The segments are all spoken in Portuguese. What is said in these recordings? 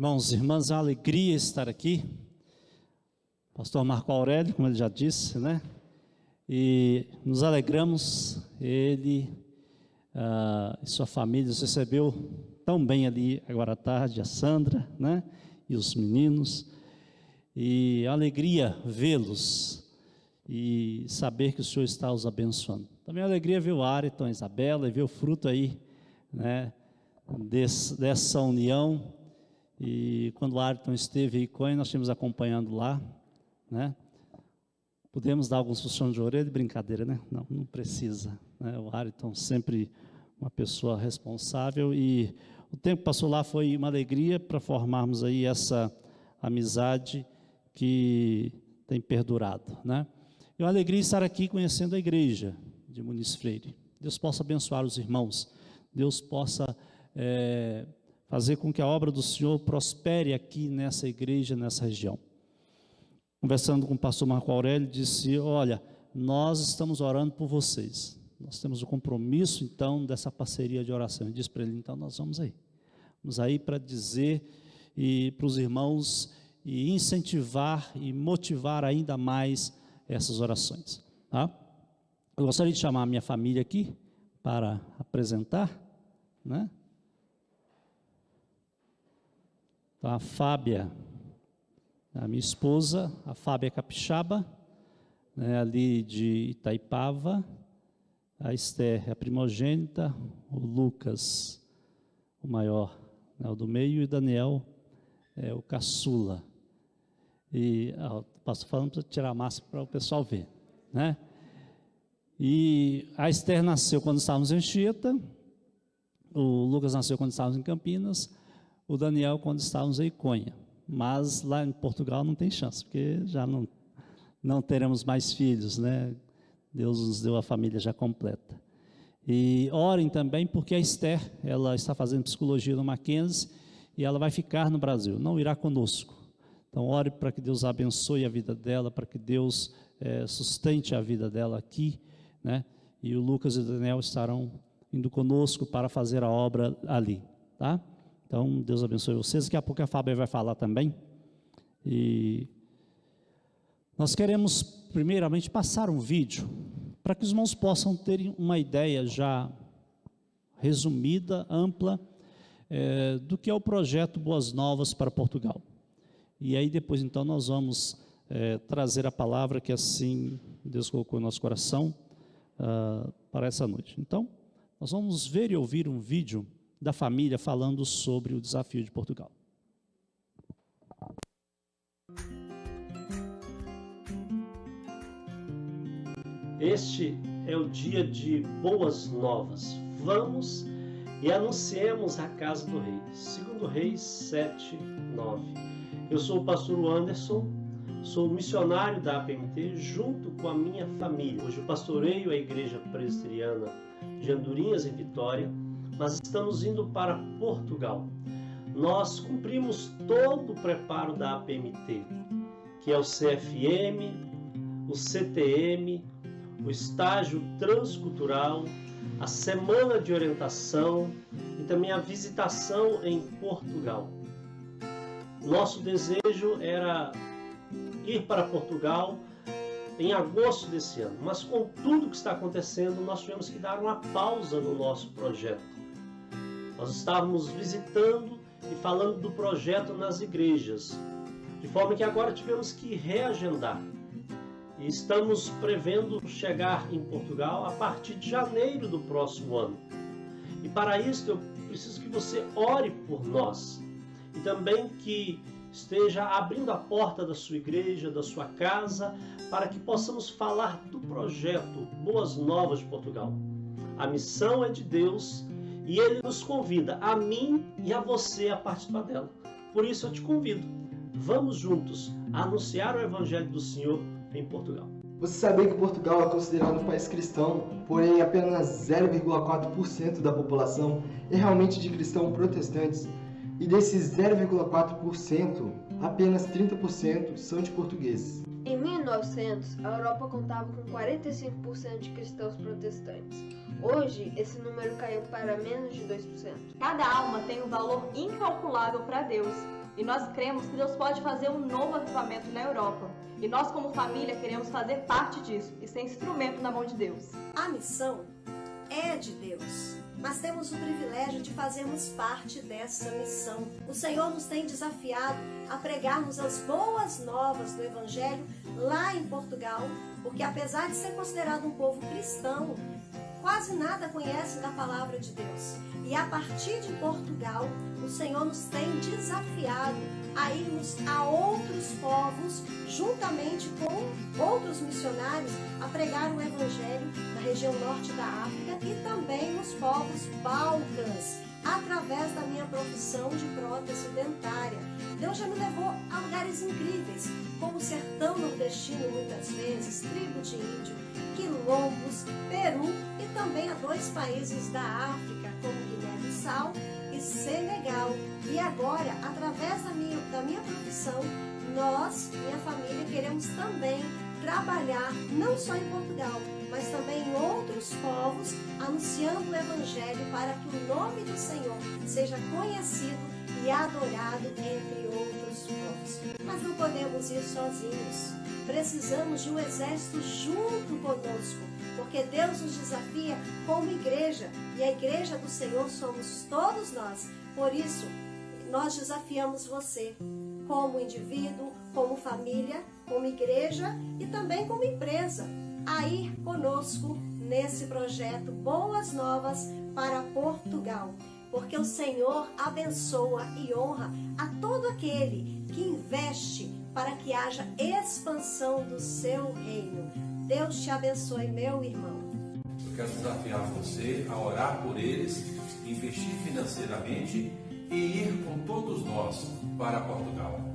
Irmãos e irmãs, é uma alegria estar aqui. Pastor Marco Aurélio, como ele já disse, né? E nos alegramos, ele e sua família nos recebeu tão bem ali agora à tarde, a Sandra, né? E os meninos. E a alegria vê-los e saber que o Senhor está os abençoando. Também a alegria ver o Ayrton, a Isabela e ver o fruto aí, né? Dessa união. E quando o Ayrton esteve aí com ele, nós estivemos acompanhando lá, né? Podemos dar alguns puxões de orelha, brincadeira, né? Não precisa, né? O Ayrton sempre uma pessoa responsável e o tempo que passou lá foi uma alegria para formarmos aí essa amizade que tem perdurado, né? É uma alegria estar aqui conhecendo a igreja de Muniz Freire. Deus possa abençoar os irmãos, Deus possa fazer com que a obra do Senhor prospere aqui nessa igreja, nessa região. Conversando com o pastor Marco Aurélio, disse, olha, nós estamos orando por vocês. Nós temos o compromisso, então, dessa parceria de oração. Eu disse para ele, então, nós vamos aí. Vamos aí para dizer para os irmãos e incentivar e motivar ainda mais essas orações. Tá? Eu gostaria de chamar a minha família aqui para apresentar, né? Então, a Fábia, a minha esposa, a Fábia Capixaba, né, ali de Itaipava, a Esther, a primogênita, o Lucas, o maior, né, o do meio, e o Daniel, o caçula. E passo falando para tirar a máscara para o pessoal ver, né? E a Esther nasceu quando estávamos em Anchieta, o Lucas nasceu quando estávamos em Campinas, o Daniel quando estávamos em Iconha, mas lá em Portugal não tem chance, porque já não teremos mais filhos, né? Deus nos deu a família já completa. E orem também, porque a Esther, ela está fazendo psicologia no Mackenzie, e ela vai ficar no Brasil, não irá conosco. Então ore para que Deus abençoe a vida dela, para que Deus sustente a vida dela aqui, né? E o Lucas e o Daniel estarão indo conosco para fazer a obra ali, tá? Então, Deus abençoe vocês. Daqui a pouco a Fábia vai falar também. E nós queremos, primeiramente, passar um vídeo para que os irmãos possam ter uma ideia já resumida, ampla, do que é o projeto Boas Novas para Portugal. E aí, depois, então, nós vamos trazer a palavra que assim Deus colocou no nosso coração para essa noite. Então, nós vamos ver e ouvir um vídeo da família falando sobre o desafio de Portugal. Este é o dia de boas novas. Vamos e anunciemos a casa do rei. 2 Reis 7, 9. Eu sou o pastor Anderson, sou missionário da APMT junto com a minha família. Hoje eu pastoreio a igreja presbiteriana de Andorinhas, em Vitória, mas estamos indo para Portugal. Nós cumprimos todo o preparo da APMT, que é o CFM, o CTM, o estágio transcultural, a semana de orientação e também a visitação em Portugal. Nosso desejo era ir para Portugal em agosto desse ano, mas com tudo que está acontecendo, nós tivemos que dar uma pausa no nosso projeto. Nós estávamos visitando e falando do projeto nas igrejas, de forma que agora tivemos que reagendar. E estamos prevendo chegar em Portugal a partir de janeiro do próximo ano. E para isso eu preciso que você ore por nós e também que esteja abrindo a porta da sua igreja, da sua casa, para que possamos falar do projeto Boas Novas de Portugal. A missão é de Deus e Ele nos convida, a mim e a você, a participar dela. Por isso eu te convido, vamos juntos anunciar o Evangelho do Senhor em Portugal. Você sabia que Portugal é considerado um país cristão, porém apenas 0,4% da população é realmente de cristãos protestantes? E desses 0,4%, apenas 30% são de portugueses. Em 1900, a Europa contava com 45% de cristãos protestantes. Hoje, esse número caiu para menos de 2%. Cada alma tem um valor incalculável para Deus. E nós cremos que Deus pode fazer um novo avivamento na Europa. E nós, como família, queremos fazer parte disso e ser instrumento na mão de Deus. A missão é de Deus, mas temos o privilégio de fazermos parte dessa missão. O Senhor nos tem desafiado a pregarmos as boas novas do Evangelho lá em Portugal, porque apesar de ser considerado um povo cristão, quase nada conhece da palavra de Deus. E a partir de Portugal, o Senhor nos tem desafiado a irmos a outros povos, juntamente com outros missionários, a pregar o Evangelho na região norte da África e também nos povos Balcãs, através da minha profissão de prótese dentária. Deus já me levou a lugares incríveis, como o sertão nordestino muitas vezes, tribo de índio, quilombos, Peru e também a 2 países da África, como Guiné-Bissau e Senegal. E agora, através da minha profissão, nós, minha família, queremos também trabalhar não só em Portugal, mas também em outros povos, anunciando o Evangelho para que o nome do Senhor seja conhecido e adorado entre outros povos. Mas não podemos ir sozinhos. Precisamos de um exército junto conosco, porque Deus nos desafia como igreja, e a igreja do Senhor somos todos nós. Por isso, nós desafiamos você, como indivíduo, como família, como igreja e também como empresa, a ir conosco nesse projeto Boas Novas para Portugal, porque o Senhor abençoa e honra a todo aquele que investe para que haja expansão do seu reino. Deus te abençoe, meu irmão. Eu quero desafiar você a orar por eles, investir financeiramente e ir com todos nós para Portugal.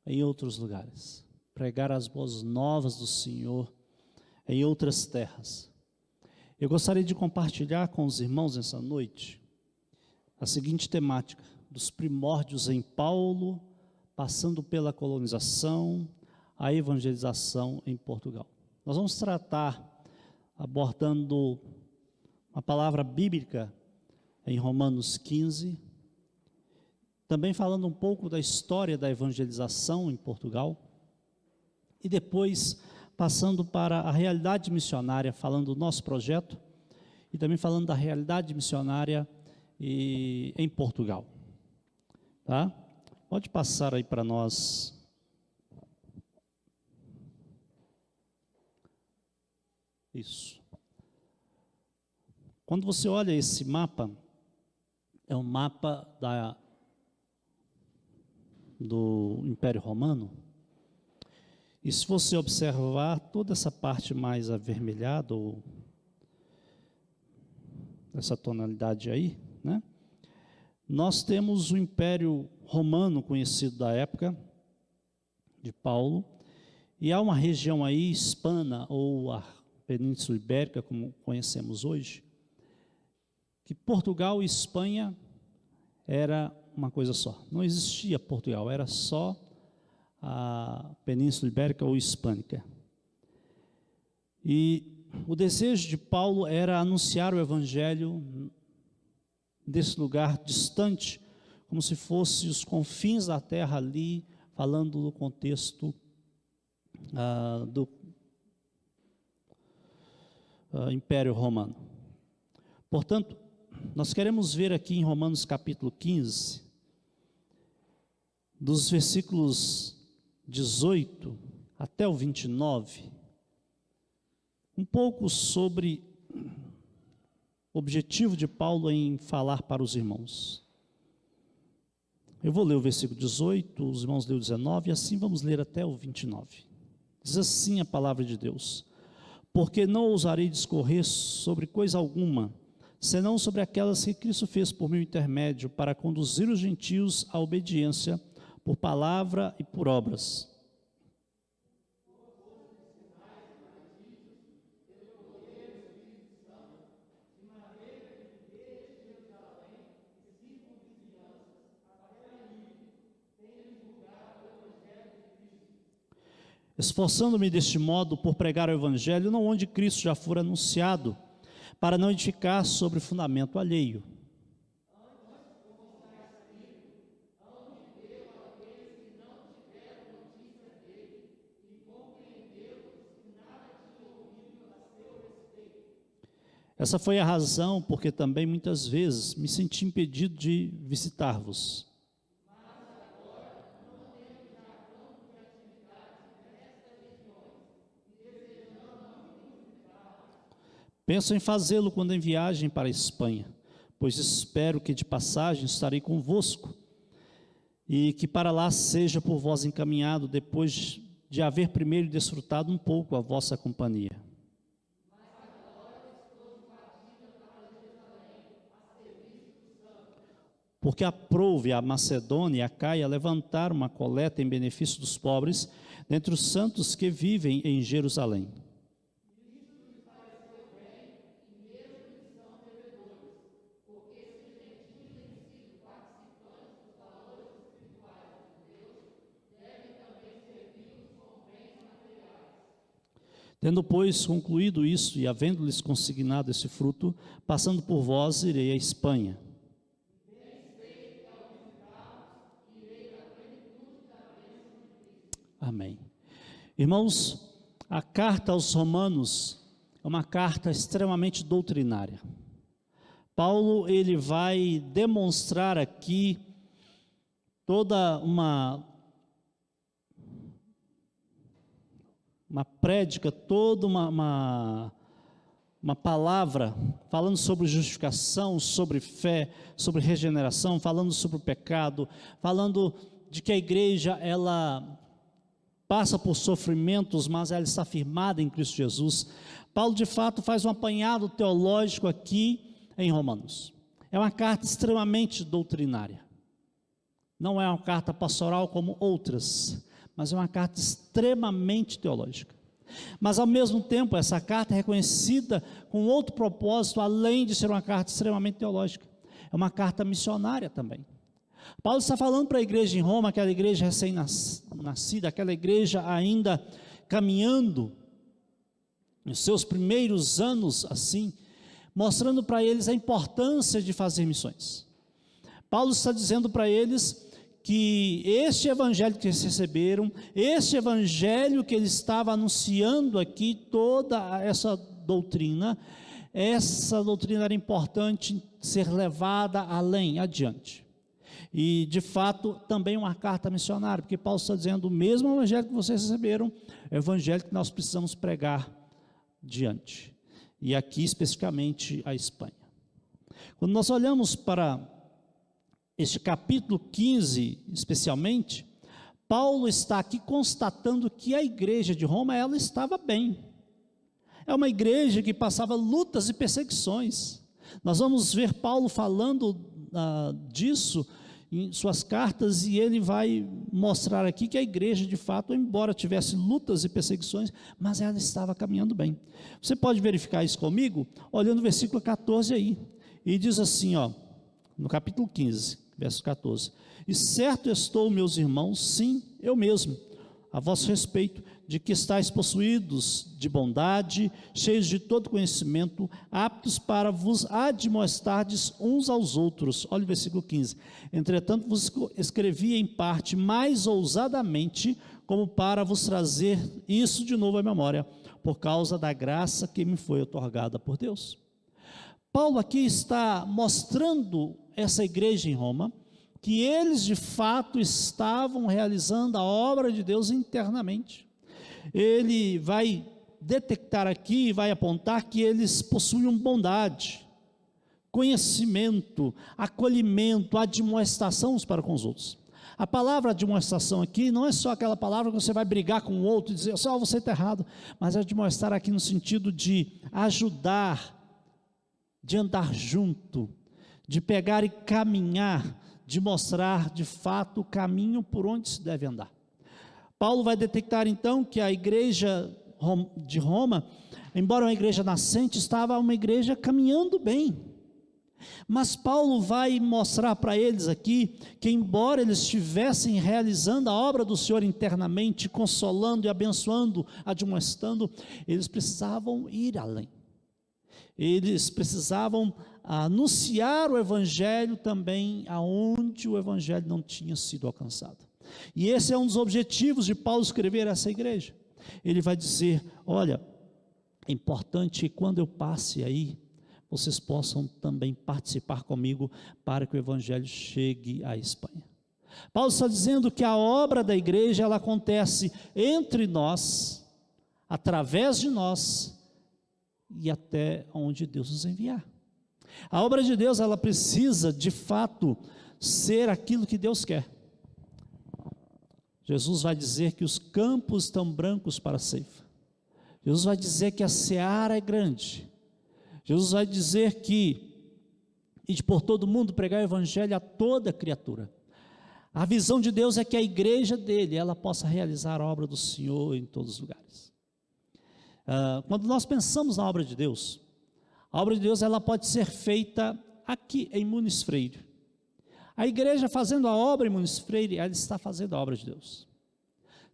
Em outros lugares, pregar as boas novas do Senhor em outras terras. Eu gostaria de compartilhar com os irmãos nessa noite a seguinte temática: dos primórdios em Paulo, passando pela colonização, a evangelização em Portugal. Nós vamos tratar, abordando uma palavra bíblica em Romanos 15, também falando um pouco da história da evangelização em Portugal, e depois passando para a realidade missionária, falando do nosso projeto, e também falando da realidade missionária em Portugal. Tá? Pode passar aí para nós. Isso. Quando você olha esse mapa, é um mapa do Império Romano, e se você observar toda essa parte mais avermelhada, ou essa tonalidade aí, né? Nós temos o Império Romano conhecido da época de Paulo, e há uma região aí hispana, ou a Península Ibérica, como conhecemos hoje, que Portugal e Espanha era uma coisa só. Não existia Portugal, era só a Península Ibérica ou Hispânica. E o desejo de Paulo era anunciar o Evangelho desse lugar distante, como se fosse os confins da terra ali, falando do contexto do Império Romano. Portanto, nós queremos ver aqui em Romanos capítulo 15, dos versículos 18 até o 29, um pouco sobre o objetivo de Paulo em falar para os irmãos. Eu vou ler o versículo 18, os irmãos lêem o 19, e assim vamos ler até o 29. Diz assim a palavra de Deus: porque não ousarei discorrer sobre coisa alguma, senão sobre aquelas que Cristo fez por meu intermédio, para conduzir os gentios à obediência, por palavra e por obras. Esforçando-me deste modo por pregar o Evangelho, não onde Cristo já fora anunciado, para não edificar sobre fundamento alheio. Essa foi a razão porque também muitas vezes me senti impedido de visitar-vos. Penso em fazê-lo quando em viagem para a Espanha, pois espero que de passagem estarei convosco, e que para lá seja por vós encaminhado, depois de haver primeiro desfrutado um pouco a vossa companhia. Porque aprouve a Macedônia e a Caia levantar uma coleta em benefício dos pobres, dentre os santos que vivem em Jerusalém. Tendo, pois, concluído isso e havendo-lhes consignado esse fruto, passando por vós, irei à Espanha. Amém. Irmãos, a carta aos Romanos é uma carta extremamente doutrinária. Paulo, ele vai demonstrar aqui toda uma prédica, toda uma palavra falando sobre justificação, sobre fé, sobre regeneração, falando sobre o pecado, falando de que a igreja, ela passa por sofrimentos, mas ela está firmada em Cristo Jesus. Paulo, de fato, faz um apanhado teológico aqui em Romanos. É uma carta extremamente doutrinária. Não é uma carta pastoral como outras, mas é uma carta extremamente teológica. Mas, ao mesmo tempo, essa carta é reconhecida com outro propósito, além de ser uma carta extremamente teológica. É uma carta missionária também. Paulo está falando para a igreja em Roma, aquela igreja recém-nascida, aquela igreja ainda caminhando, nos seus primeiros anos assim, mostrando para eles a importância de fazer missões. Paulo está dizendo para eles que este evangelho que eles receberam, este evangelho que ele estava anunciando aqui, toda essa doutrina era importante ser levada além, adiante. E, de fato, também uma carta missionária, porque Paulo está dizendo, o mesmo evangelho que vocês receberam, é o evangelho que nós precisamos pregar diante. E aqui, especificamente, a Espanha. Quando nós olhamos para este capítulo 15, especialmente, Paulo está aqui constatando que a igreja de Roma, ela estava bem. É uma igreja que passava lutas e perseguições. Nós vamos ver Paulo falando disso em suas cartas, e ele vai mostrar aqui que a igreja, de fato, embora tivesse lutas e perseguições, mas ela estava caminhando bem. Você pode verificar isso comigo, olhando o versículo 14 aí, e diz assim, no capítulo 15, verso 14: e certo estou, meus irmãos, sim, eu mesmo, a vosso respeito, de que estáis possuídos de bondade, cheios de todo conhecimento, aptos para vos admoestardes uns aos outros. Olha o versículo 15: entretanto vos escrevi em parte mais ousadamente, como para vos trazer isso de novo à memória, por causa da graça que me foi otorgada por Deus. Paulo aqui está mostrando essa igreja em Roma, que eles de fato estavam realizando a obra de Deus internamente. Ele vai detectar aqui, vai apontar que eles possuíam bondade, conhecimento, acolhimento, admoestação uns para com os outros. A palavra admoestação aqui não é só aquela palavra que você vai brigar com o outro e dizer, você está errado, mas admoestar aqui no sentido de ajudar, de andar junto, de pegar e caminhar, de mostrar de fato o caminho por onde se deve andar. Paulo vai detectar então que a igreja de Roma, embora uma igreja nascente, estava uma igreja caminhando bem. Mas Paulo vai mostrar para eles aqui que, embora eles estivessem realizando a obra do Senhor internamente, consolando e abençoando, admoestando, eles precisavam ir além. Eles precisavam anunciar o evangelho também aonde o evangelho não tinha sido alcançado. E esse é um dos objetivos de Paulo escrever essa igreja. Ele vai dizer: olha, é importante que quando eu passe aí, vocês possam também participar comigo para que o evangelho chegue à Espanha. Paulo está dizendo que a obra da igreja, ela acontece entre nós, através de nós e até onde Deus nos enviar. A obra de Deus, ela precisa de fato ser aquilo que Deus quer. Jesus vai dizer que os campos estão brancos para a ceifa. Jesus vai dizer que a seara é grande. Jesus vai dizer que, e de por todo mundo pregar o evangelho a toda criatura. A visão de Deus é que a igreja dele, ela possa realizar a obra do Senhor em todos os lugares. Quando nós pensamos na obra de Deus, a obra de Deus, ela pode ser feita aqui em Muniz Freire. A igreja fazendo a obra em Muniz Freire, ela está fazendo a obra de Deus.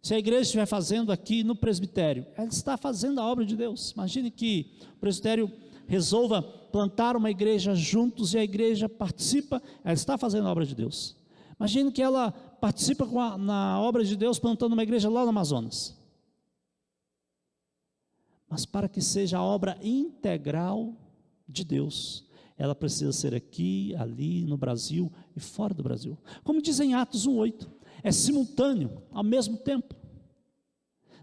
Se a igreja estiver fazendo aqui no presbitério, ela está fazendo a obra de Deus. Imagine que o presbitério resolva plantar uma igreja juntos e a igreja participa, ela está fazendo a obra de Deus. Imagine que ela participa na obra de Deus plantando uma igreja lá no Amazonas. Mas para que seja a obra integral de Deus, ela precisa ser aqui, ali, no Brasil e fora do Brasil. Como diz em Atos 1:8, é simultâneo, ao mesmo tempo.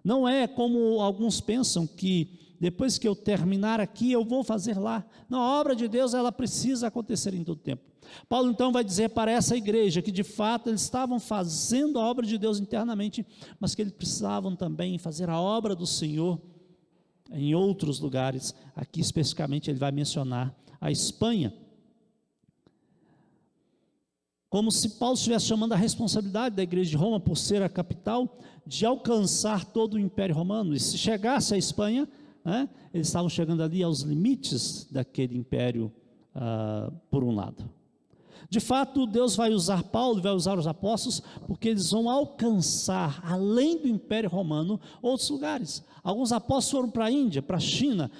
Não é como alguns pensam que depois que eu terminar aqui, eu vou fazer lá. Não, a obra de Deus, ela precisa acontecer em todo tempo. Paulo então vai dizer para essa igreja que de fato eles estavam fazendo a obra de Deus internamente, mas que eles precisavam também fazer a obra do Senhor em outros lugares. Aqui especificamente ele vai mencionar a Espanha. Como se Paulo estivesse chamando a responsabilidade da igreja de Roma, por ser a capital, de alcançar todo o Império Romano. E se chegasse à Espanha, eles estavam chegando ali aos limites daquele império, por um lado. De fato, Deus vai usar Paulo, vai usar os apóstolos, porque eles vão alcançar, além do Império Romano, outros lugares. Alguns apóstolos foram para a Índia, para a China,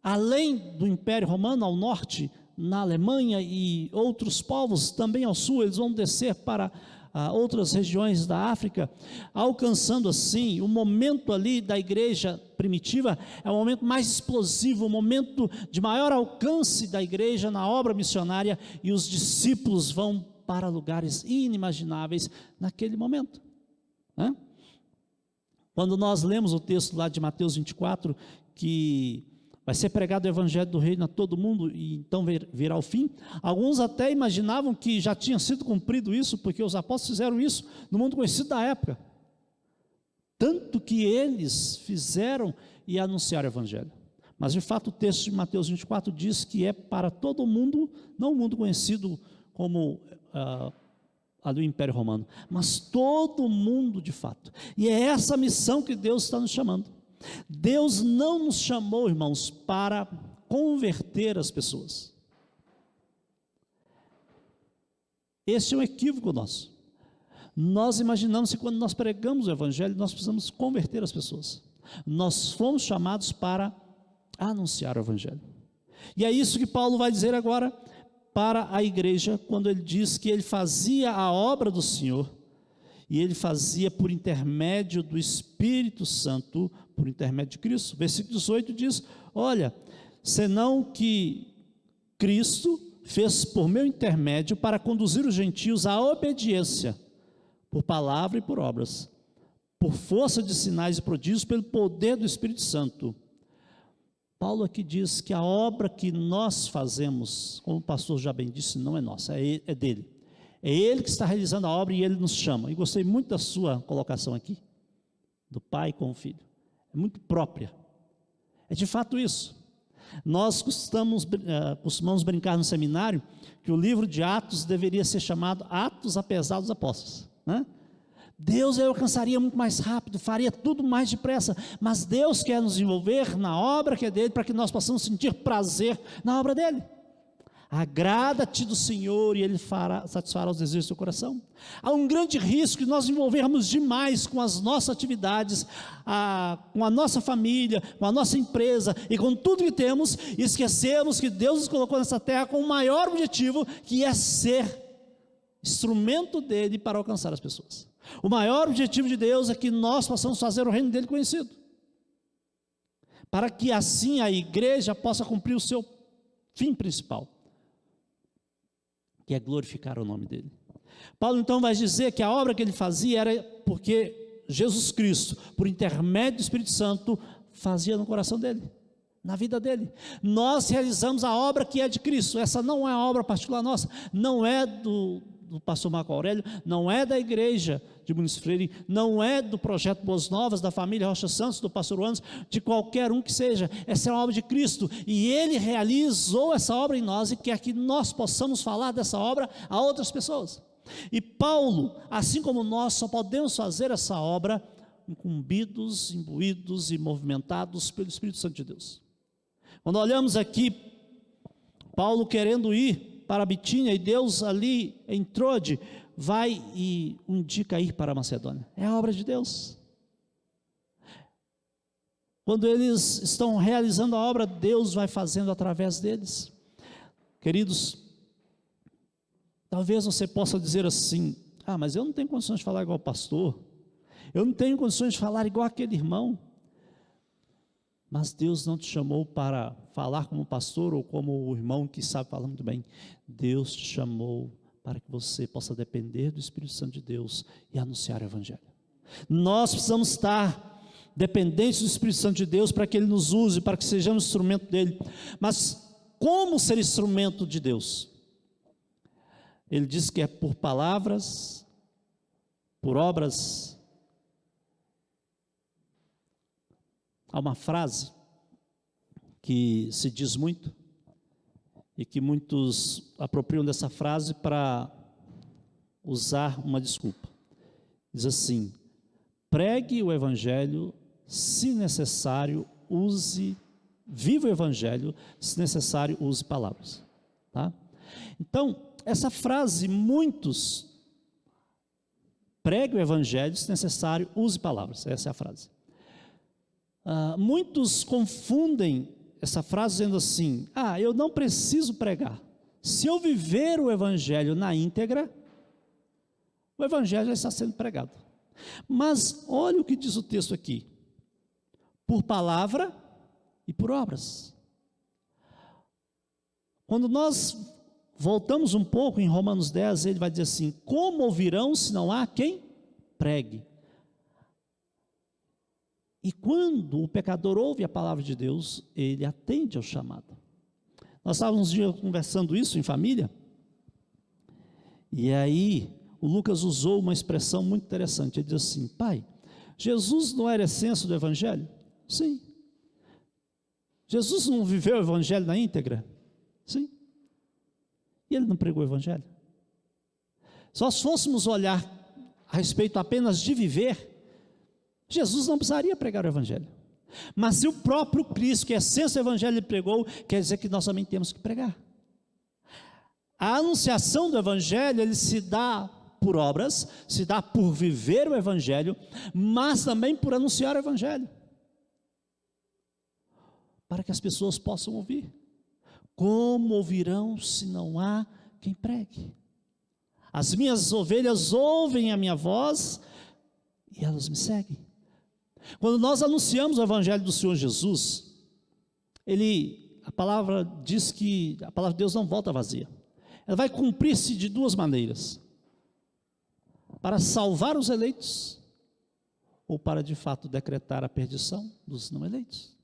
além do Império Romano, ao norte, na Alemanha, e outros povos também ao sul. Eles vão descer para outras regiões da África, alcançando assim o momento ali da igreja primitiva. É o momento mais explosivo, o momento de maior alcance da igreja na obra missionária, e os discípulos vão para lugares inimagináveis naquele momento, né? Quando nós lemos o texto lá de Mateus 24, que vai ser pregado o evangelho do reino a todo mundo e então virá o fim, alguns até imaginavam que já tinha sido cumprido isso, porque os apóstolos fizeram isso no mundo conhecido da época, tanto que eles fizeram e anunciaram o evangelho. Mas de fato o texto de Mateus 24 diz que é para todo mundo, não o mundo conhecido como a do Império Romano, mas todo mundo de fato. E é essa missão que Deus está nos chamando. Deus não nos chamou, irmãos, para converter as pessoas. Esse é um equívoco nosso. Nós imaginamos que quando nós pregamos o evangelho, nós precisamos converter as pessoas. Nós fomos chamados para anunciar o evangelho. E é isso que Paulo vai dizer agora para a igreja, quando ele diz que ele fazia a obra do Senhor, e ele fazia por intermédio do Espírito Santo, por intermédio de Cristo. Versículo 18 diz: olha, senão que Cristo fez por meu intermédio para conduzir os gentios à obediência, por palavra e por obras, por força de sinais e prodígios, pelo poder do Espírito Santo. Paulo aqui diz que a obra que nós fazemos, como o pastor já bem disse, não é nossa, é dele. É ele que está realizando a obra e ele nos chama. E gostei muito da sua colocação aqui, do pai com o filho. É muito própria. É de fato isso. Nós costumamos brincar no seminário que o livro de Atos deveria ser chamado Atos apesar dos apóstolos, né? Deus alcançaria muito mais rápido, faria tudo mais depressa, mas Deus quer nos envolver na obra que é dele, para que nós possamos sentir prazer na obra dele. Agrada-te do Senhor e Ele satisfará os desejos do seu coração. Há um grande risco de nós envolvermos demais com as nossas atividades, com a nossa família, com a nossa empresa e com tudo que temos, e esquecemos que Deus nos colocou nessa terra com o maior objetivo, que é ser instrumento dele para alcançar as pessoas. O maior objetivo de Deus é que nós possamos fazer o reino dele conhecido, para que assim a igreja possa cumprir o seu fim principal, que é glorificar o nome dele. Paulo então vai dizer que a obra que ele fazia era porque Jesus Cristo, por intermédio do Espírito Santo, fazia no coração dele, na vida dele. Nós realizamos a obra que é de Cristo. Essa não é a obra particular nossa, não é do pastor Marco Aurélio, não é da igreja de Muniz Freire, não é do projeto Boas Novas, da família Rocha Santos, do pastor Wanos, de qualquer um que seja. Essa é a obra de Cristo, e ele realizou essa obra em nós, e quer que nós possamos falar dessa obra a outras pessoas. E Paulo, assim como nós, só podemos fazer essa obra incumbidos, imbuídos e movimentados pelo Espírito Santo de Deus. Quando olhamos aqui, Paulo querendo ir para a Bitínia, e Deus ali em Trode vai e o indica ir para a Macedônia. É a obra de Deus. Quando eles estão realizando a obra, Deus vai fazendo através deles. Queridos, talvez você possa dizer assim: mas eu não tenho condições de falar igual o pastor, eu não tenho condições de falar igual aquele irmão. Mas Deus não te chamou para falar como pastor ou como o irmão que sabe falar muito bem. Deus te chamou para que você possa depender do Espírito Santo de Deus e anunciar o Evangelho. Nós precisamos estar dependentes do Espírito Santo de Deus para que Ele nos use, para que sejamos instrumento dEle. Mas como ser instrumento de Deus? Ele diz que é por palavras, por obras. Há uma frase que se diz muito, e que muitos apropriam dessa frase para usar uma desculpa. Diz assim: pregue o Evangelho, se necessário, viva o Evangelho, se necessário, use palavras. Tá? Então, essa frase, muitos, pregue o Evangelho, se necessário, use palavras. Essa é a frase. Muitos confundem essa frase dizendo assim: eu não preciso pregar, se eu viver o Evangelho na íntegra, o Evangelho já está sendo pregado. Mas olha o que diz o texto aqui: por palavra e por obras. Quando nós voltamos um pouco em Romanos 10, ele vai dizer assim: como ouvirão se não há quem pregue? E quando o pecador ouve a palavra de Deus, ele atende ao chamado. Nós estávamos um dia conversando isso em família, e aí o Lucas usou uma expressão muito interessante. Ele diz assim: pai, Jesus não era a essência do Evangelho? Sim. Jesus não viveu o Evangelho na íntegra? Sim. E ele não pregou o Evangelho? Se nós fôssemos olhar a respeito apenas de viver, Jesus não precisaria pregar o Evangelho. Mas se o próprio Cristo, que é a essência do Evangelho, ele pregou, quer dizer que nós também temos que pregar. A anunciação do Evangelho, ele se dá por obras, se dá por viver o Evangelho, mas também por anunciar o Evangelho, para que as pessoas possam ouvir. Como ouvirão se não há quem pregue? As minhas ovelhas ouvem a minha voz e elas me seguem. Quando nós anunciamos o Evangelho do Senhor Jesus, a palavra diz que a palavra de Deus não volta vazia. Ela vai cumprir-se de duas maneiras: para salvar os eleitos, ou para de fato decretar a perdição dos não eleitos.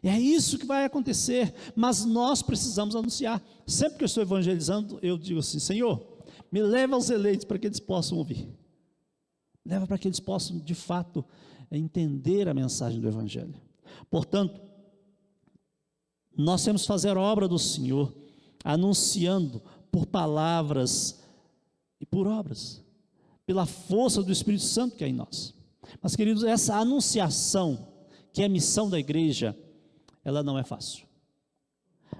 E é isso que vai acontecer, mas nós precisamos anunciar. Sempre que eu estou evangelizando, eu digo assim: Senhor, me leva aos eleitos para que eles possam ouvir. Leva para que eles possam de fato entender a mensagem do Evangelho. Portanto, Nós temos que fazer a obra do Senhor, anunciando por palavras e por obras, pela força do Espírito Santo que é em nós. Mas, queridos, essa anunciação, que é a missão da igreja, ela não é fácil.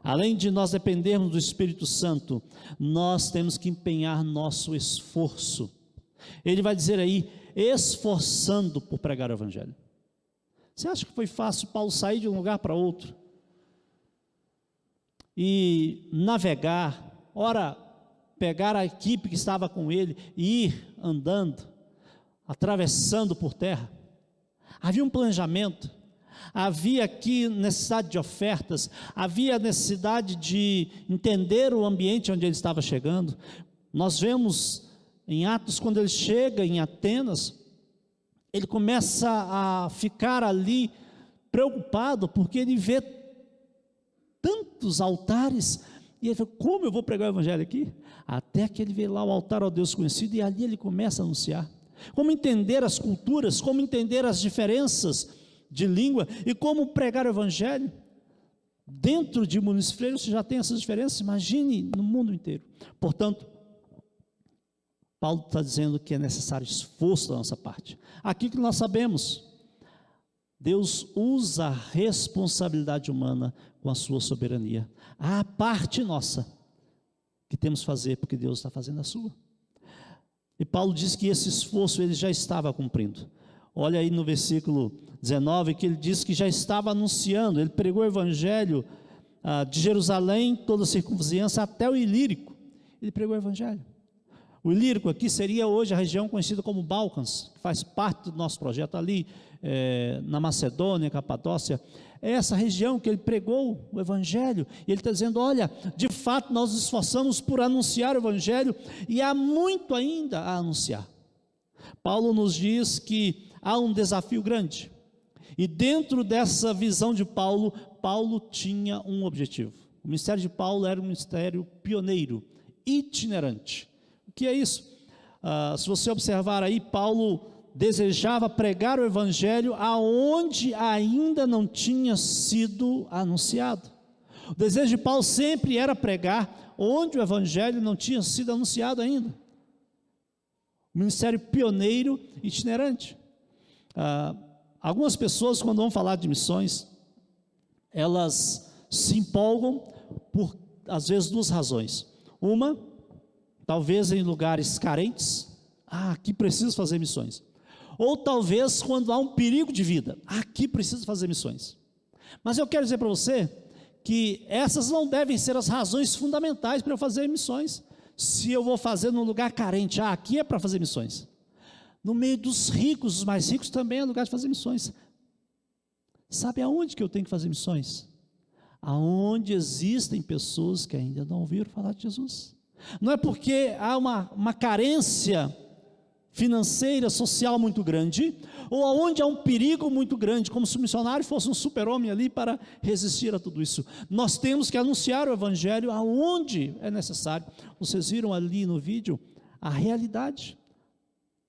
Além de nós dependermos do Espírito Santo, nós temos que empenhar nosso esforço. Ele vai dizer aí, esforçando por pregar o Evangelho. Você acha que foi fácil Paulo sair de um lugar para outro e navegar, ora, pegar a equipe que estava com ele e ir andando, atravessando por terra? Havia um planejamento, havia aqui necessidade de ofertas, havia necessidade de entender o ambiente onde ele estava chegando. Nós vemos em Atos, quando ele chega em Atenas, ele começa a ficar ali preocupado, porque ele vê tantos altares, e ele fala, como eu vou pregar o Evangelho aqui? Até que ele vê lá o altar ao Deus conhecido, e ali ele começa a anunciar. Como entender as culturas, como entender as diferenças de língua, e como pregar o Evangelho. Dentro de Muniz Freire você já tem essas diferenças, imagine no mundo inteiro. Portanto, Paulo está dizendo que é necessário esforço da nossa parte. Aqui que nós sabemos, Deus usa a responsabilidade humana com a sua soberania. A parte nossa que temos que fazer, porque Deus está fazendo a sua. E Paulo diz que esse esforço ele já estava cumprindo. Olha aí no versículo 19, que ele diz que já estava anunciando, ele pregou o Evangelho de Jerusalém, toda a circunvizinhança, até o Ilírico. Ele pregou o Evangelho. O Ilírico aqui seria hoje a região conhecida como Balcãs, que faz parte do nosso projeto ali, na Macedônia, Capadócia. É essa região que ele pregou o Evangelho, e ele está dizendo, olha, de fato nós nos esforçamos por anunciar o Evangelho, e há muito ainda a anunciar. Paulo nos diz que há um desafio grande, e dentro dessa visão de Paulo, Paulo tinha um objetivo. O ministério de Paulo era um ministério pioneiro, itinerante. O que é isso? Se você observar aí, Paulo desejava pregar o Evangelho aonde ainda não tinha sido anunciado. O desejo de Paulo sempre era pregar onde o Evangelho não tinha sido anunciado ainda. Ministério pioneiro, itinerante. Algumas pessoas, quando vão falar de missões, elas se empolgam por, às vezes, duas razões. Uma, talvez em lugares carentes, aqui preciso fazer missões. Ou talvez quando há um perigo de vida, aqui preciso fazer missões. Mas eu quero dizer para você que essas não devem ser as razões fundamentais para eu fazer missões. Se eu vou fazer num lugar carente, aqui é para fazer missões. No meio dos ricos, os mais ricos também é lugar de fazer missões. Sabe aonde que eu tenho que fazer missões? Aonde existem pessoas que ainda não ouviram falar de Jesus. Não é porque há uma carência financeira, social muito grande, ou aonde há um perigo muito grande, como se o missionário fosse um super-homem ali para resistir a tudo isso. Nós temos que anunciar o Evangelho aonde é necessário. Vocês viram ali no vídeo a realidade.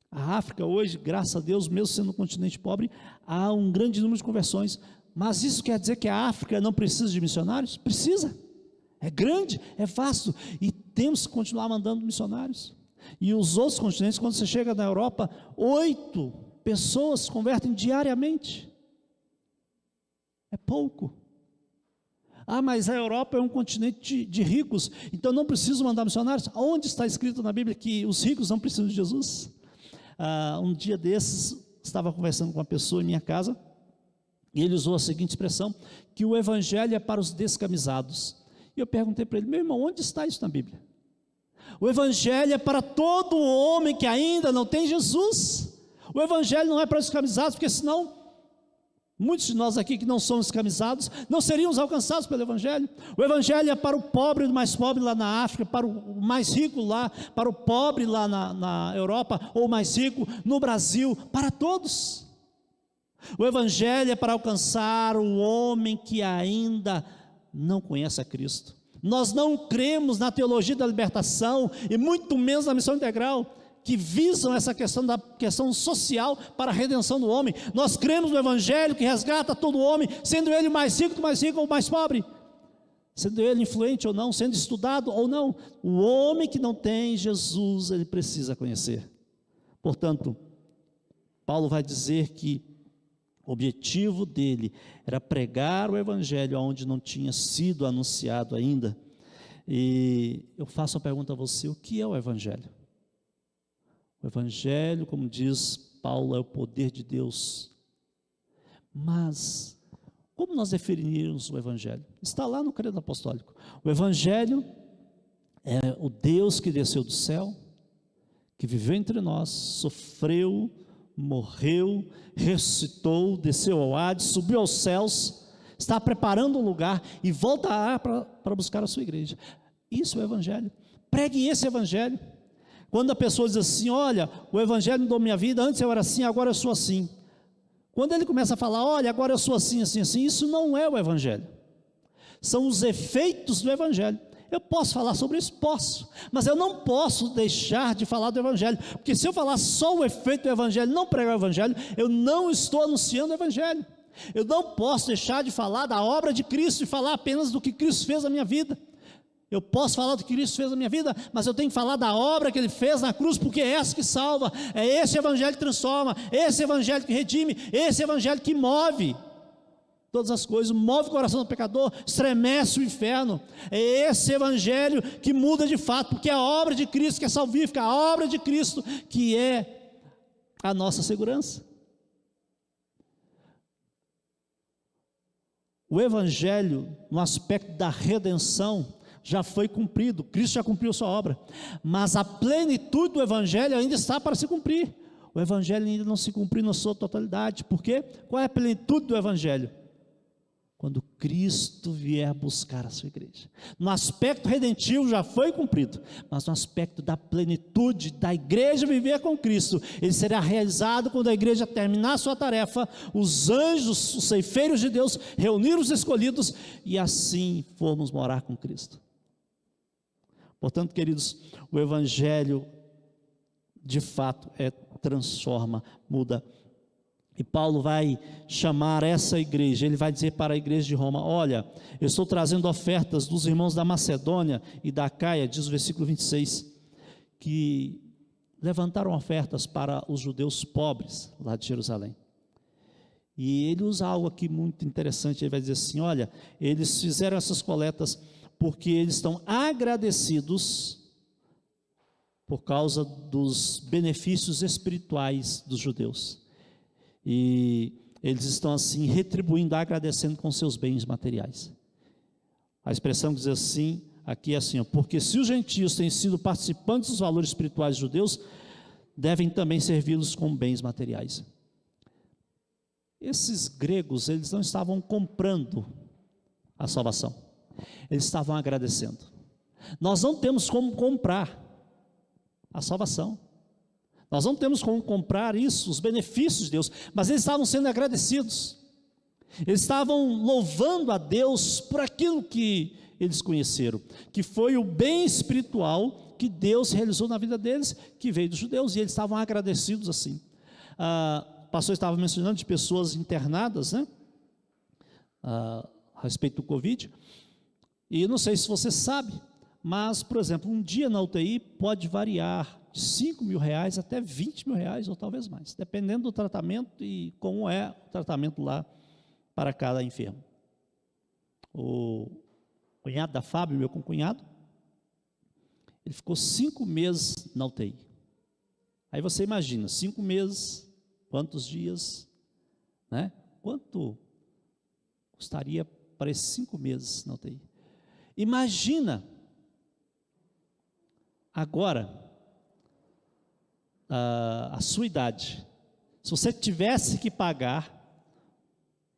A África hoje, graças a Deus, mesmo sendo um continente pobre, há um grande número de conversões. Mas isso quer dizer que a África não precisa de missionários? Precisa. É grande, é vasto, e temos que continuar mandando missionários. E os outros continentes, quando você chega na Europa, 8 pessoas se convertem diariamente. É pouco. Mas a Europa é um continente de ricos, então não preciso mandar missionários. Onde está escrito na Bíblia que os ricos não precisam de Jesus? Um dia desses, estava conversando com uma pessoa em minha casa, e ele usou a seguinte expressão, que o Evangelho é para os descamisados. E eu perguntei para ele, meu irmão, onde está isso na Bíblia? O Evangelho é para todo homem que ainda não tem Jesus. O Evangelho não é para os descamisados, porque senão, muitos de nós aqui que não somos descamisados, não seríamos alcançados pelo Evangelho. O Evangelho é para o pobre e o mais pobre lá na África, para o mais rico lá, para o pobre lá na Europa, ou o mais rico no Brasil, para todos. O Evangelho é para alcançar o homem que ainda não conhece a Cristo. Nós não cremos na teologia da libertação e muito menos na missão integral, que visam essa questão da questão social para a redenção do homem. Nós cremos no Evangelho que resgata todo homem, sendo ele o mais rico ou o mais pobre. sendo ele influente ou não, sendo estudado ou não. O homem que não tem Jesus, ele precisa conhecer. Portanto, Paulo vai dizer que o objetivo dele era pregar o evangelho onde não tinha sido anunciado ainda. E eu faço a pergunta a você: o que é o evangelho? O evangelho, como diz Paulo, é o poder de Deus. Mas como nós definimos o evangelho? Está lá no credo apostólico. O evangelho é o Deus que desceu do céu, que viveu entre nós, sofreu, morreu, ressuscitou, desceu ao Hades, subiu aos céus, está preparando um lugar e voltará para buscar a sua igreja. Isso é o evangelho. Pregue esse evangelho. Quando a pessoa diz assim: olha, o evangelho mudou minha vida, antes eu era assim, agora eu sou assim. Quando ele começa a falar: olha, agora eu sou assim, assim, assim, isso não é o evangelho. São os efeitos do evangelho. Eu posso falar sobre isso? Posso, mas eu não posso deixar de falar do evangelho, porque se eu falar só o efeito do evangelho, não pregar o evangelho, eu não estou anunciando o evangelho. Eu não posso deixar de falar da obra de Cristo e falar apenas do que Cristo fez na minha vida. Eu posso falar do que Cristo fez na minha vida, mas eu tenho que falar da obra que Ele fez na cruz, porque é essa que salva, é esse evangelho que transforma, esse evangelho que redime, esse evangelho que move todas as coisas, move o coração do pecador, estremece o inferno. É esse evangelho que muda de fato, porque é a obra de Cristo que é salvífica, a obra de Cristo que é a nossa segurança. O evangelho, no aspecto da redenção, já foi cumprido, Cristo já cumpriu sua obra, mas a plenitude do evangelho ainda está para se cumprir. O evangelho ainda não se cumpriu na sua totalidade. Por quê? Qual é a plenitude do evangelho? Quando Cristo vier buscar a sua igreja. No aspecto redentivo já foi cumprido, mas no aspecto da plenitude da igreja viver com Cristo, ele será realizado quando a igreja terminar a sua tarefa, os anjos, os ceifeiros de Deus, reunir os escolhidos, e assim formos morar com Cristo. Portanto, queridos, o evangelho de fato transforma, muda. E Paulo vai chamar essa igreja, ele vai dizer para a igreja de Roma: olha, eu estou trazendo ofertas dos irmãos da Macedônia e da Acaia, diz o versículo 26, que levantaram ofertas para os judeus pobres lá de Jerusalém. E ele usa algo aqui muito interessante, ele vai dizer assim: olha, eles fizeram essas coletas porque eles estão agradecidos por causa dos benefícios espirituais dos judeus. E eles estão assim retribuindo, agradecendo com seus bens materiais. A expressão diz assim, aqui é assim: porque se os gentios têm sido participantes dos valores espirituais judeus, devem também servi-los com bens materiais. Esses gregos, eles não estavam comprando a salvação, eles estavam agradecendo. Nós não temos como comprar a salvação, nós não temos como comprar isso, os benefícios de Deus, mas eles estavam sendo agradecidos, eles estavam louvando a Deus por aquilo que eles conheceram, que foi o bem espiritual que Deus realizou na vida deles, que veio dos judeus, e eles estavam agradecidos assim. O pastor estava mencionando de pessoas internadas, né, a respeito do Covid, e não sei se você sabe, mas, por exemplo, um dia na UTI pode variar de R$5.000 até R$20.000, ou talvez mais, dependendo do tratamento e como é o tratamento lá para cada enfermo. O cunhado da Fábio, meu concunhado, ele ficou 5 meses na UTI. Aí você imagina, 5 meses, quantos dias, né? Quanto custaria para esses 5 meses na UTI? Imagina agora a sua idade, se você tivesse que pagar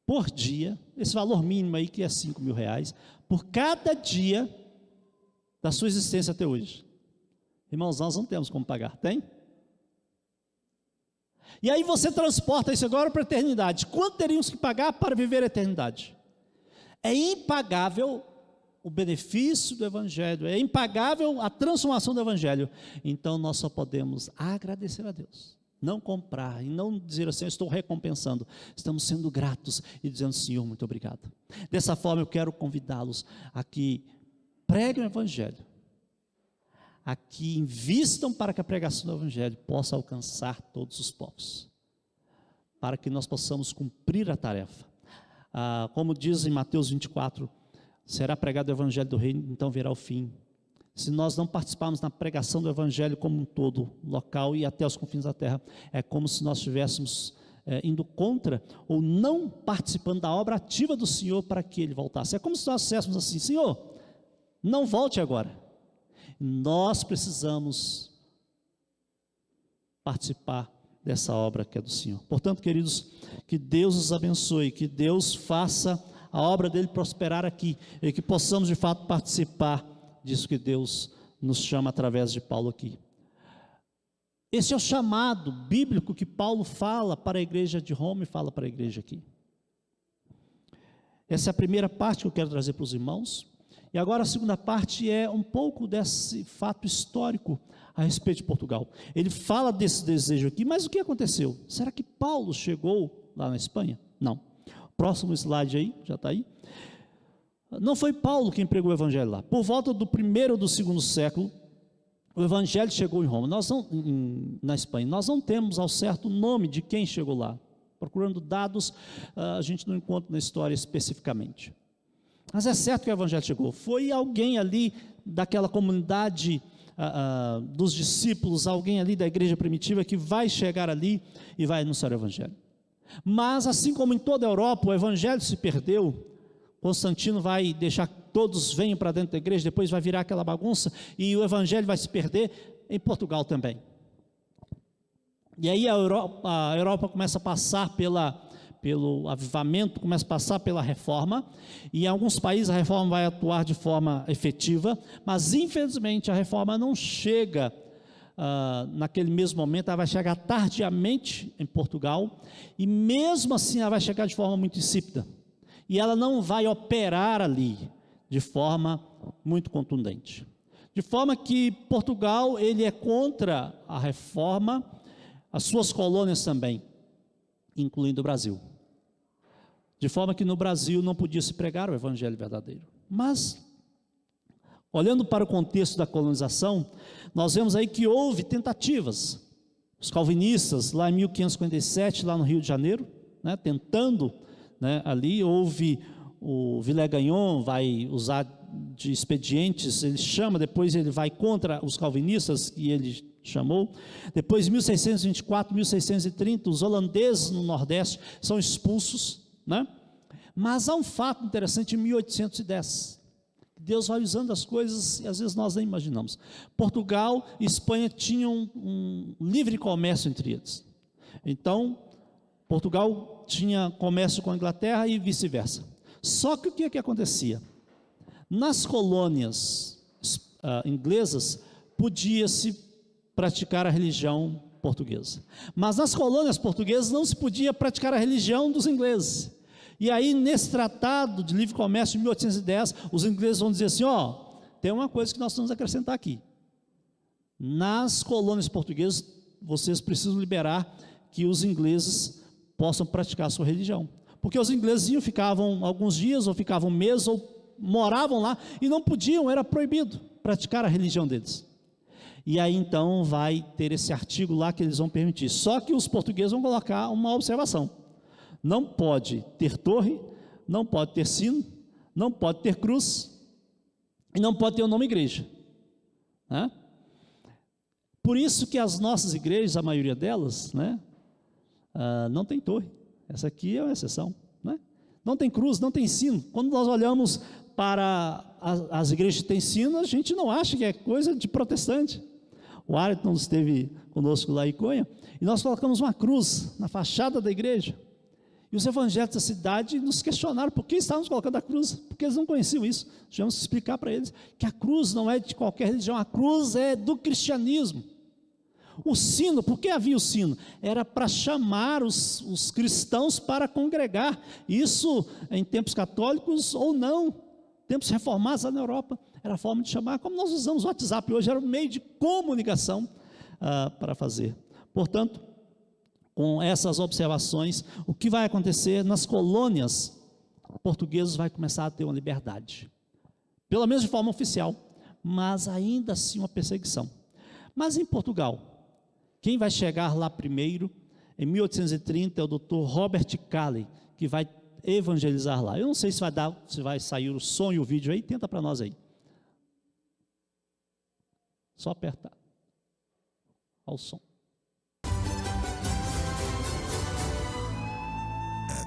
por dia, esse valor mínimo aí que é R$5.000, por cada dia da sua existência até hoje. Irmãos, nós não temos como pagar, tem? E aí você transporta isso agora para a eternidade. Quanto teríamos que pagar para viver a eternidade? É impagável o benefício do evangelho, é impagável a transformação do evangelho. Então nós só podemos agradecer a Deus. Não comprar e não dizer assim, eu estou recompensando. Estamos sendo gratos e dizendo, Senhor, muito obrigado. Dessa forma eu quero convidá-los a que preguem o Evangelho, a que invistam para que a pregação do Evangelho possa alcançar todos os povos, para que nós possamos cumprir a tarefa. Como diz em Mateus 24, será pregado o Evangelho do Reino, então virá o fim. Se nós não participarmos na pregação do Evangelho como um todo, local e até os confins da terra, é como se nós estivéssemos indo contra ou não participando da obra ativa do Senhor para que Ele voltasse. É como se nós disséssemos assim, Senhor, não volte agora. Nós precisamos participar dessa obra que é do Senhor. Portanto, queridos, que Deus os abençoe, que Deus faça a obra dele prosperar aqui e que possamos de fato participar disso que Deus nos chama através de Paulo aqui. Esse é o chamado bíblico que Paulo fala para a igreja de Roma e fala para a igreja aqui. Essa é a primeira parte que eu quero trazer para os irmãos. E agora a segunda parte é um pouco desse fato histórico a respeito de Portugal. Ele fala desse desejo aqui, mas o que aconteceu? Será que Paulo chegou lá na Espanha? Não. Próximo slide aí, já está aí. Não foi Paulo quem pregou o Evangelho lá. Por volta do 1º ou do 2º século, o Evangelho chegou em Roma, na Espanha. Nós não temos ao certo o nome de quem chegou lá. Procurando dados, a gente não encontra na história especificamente. Mas é certo que o Evangelho chegou. Foi alguém ali daquela comunidade dos discípulos, alguém ali da igreja primitiva que vai chegar ali e vai anunciar o Evangelho. Mas assim como em toda a Europa, o Evangelho se perdeu. Constantino vai deixar que todos venham para dentro da igreja, depois vai virar aquela bagunça e o Evangelho vai se perder em Portugal também. E aí a Europa começa a passar pelo avivamento, começa a passar pela reforma, e em alguns países a reforma vai atuar de forma efetiva, mas infelizmente a reforma não chega naquele mesmo momento, ela vai chegar tardiamente em Portugal, e mesmo assim ela vai chegar de forma muito insípida, e ela não vai operar ali de forma muito contundente. De forma que Portugal, ele é contra a reforma, as suas colônias também, incluindo o Brasil. De forma que no Brasil não podia se pregar o Evangelho verdadeiro. Mas, olhando para o contexto da colonização, nós vemos aí que houve tentativas. Os calvinistas, lá em 1557, lá no Rio de Janeiro, tentando, ali houve o Villegagnon, vai usar de expedientes, ele chama, depois ele vai contra os calvinistas, que ele chamou. Depois, em 1624, 1630, os holandeses no Nordeste são expulsos, Mas há um fato interessante em 1810. Deus vai usando as coisas e às vezes nós nem imaginamos. Portugal e Espanha tinham um livre comércio entre eles. Então, Portugal tinha comércio com a Inglaterra e vice-versa. Só que o que acontecia? Nas colônias inglesas, podia-se praticar a religião portuguesa. Mas nas colônias portuguesas não se podia praticar a religião dos ingleses. E aí, nesse tratado de livre comércio de 1810, os ingleses vão dizer assim, tem uma coisa que nós vamos acrescentar aqui. Nas colônias portuguesas, vocês precisam liberar que os ingleses possam praticar a sua religião. Porque os ingleses ficavam alguns dias, ou ficavam meses, ou moravam lá, e não podiam, era proibido praticar a religião deles. E aí, então, vai ter esse artigo lá que eles vão permitir. Só que os portugueses vão colocar uma observação. Não pode ter torre, não pode ter sino, não pode ter cruz, e não pode ter o nome igreja. Por isso que as nossas igrejas, a maioria delas, não tem torre. Essa aqui é uma exceção. Não tem cruz, não tem sino. Quando nós olhamos para as igrejas que têm sino, a gente não acha que é coisa de protestante. O Ayrton esteve conosco lá em Iconha, e nós colocamos uma cruz na fachada da igreja. E os evangélicos da cidade nos questionaram por que estávamos colocando a cruz, porque eles não conheciam isso. Tivemos que explicar para eles que a cruz não é de qualquer religião, a cruz é do cristianismo. O sino, por que havia o sino? Era para chamar os cristãos para congregar, isso em tempos católicos ou não, tempos reformados lá na Europa, era a forma de chamar, como nós usamos o WhatsApp hoje, era um meio de comunicação para fazer. Portanto, com essas observações, o que vai acontecer nas colônias portuguesas vai começar a ter uma liberdade. Pelo menos de forma oficial, mas ainda assim uma perseguição. Mas em Portugal, quem vai chegar lá primeiro, em 1830, é o Dr. Robert Calley, que vai evangelizar lá. Eu não sei se vai sair o som e o vídeo aí, tenta para nós aí. Só apertar. Olha o som.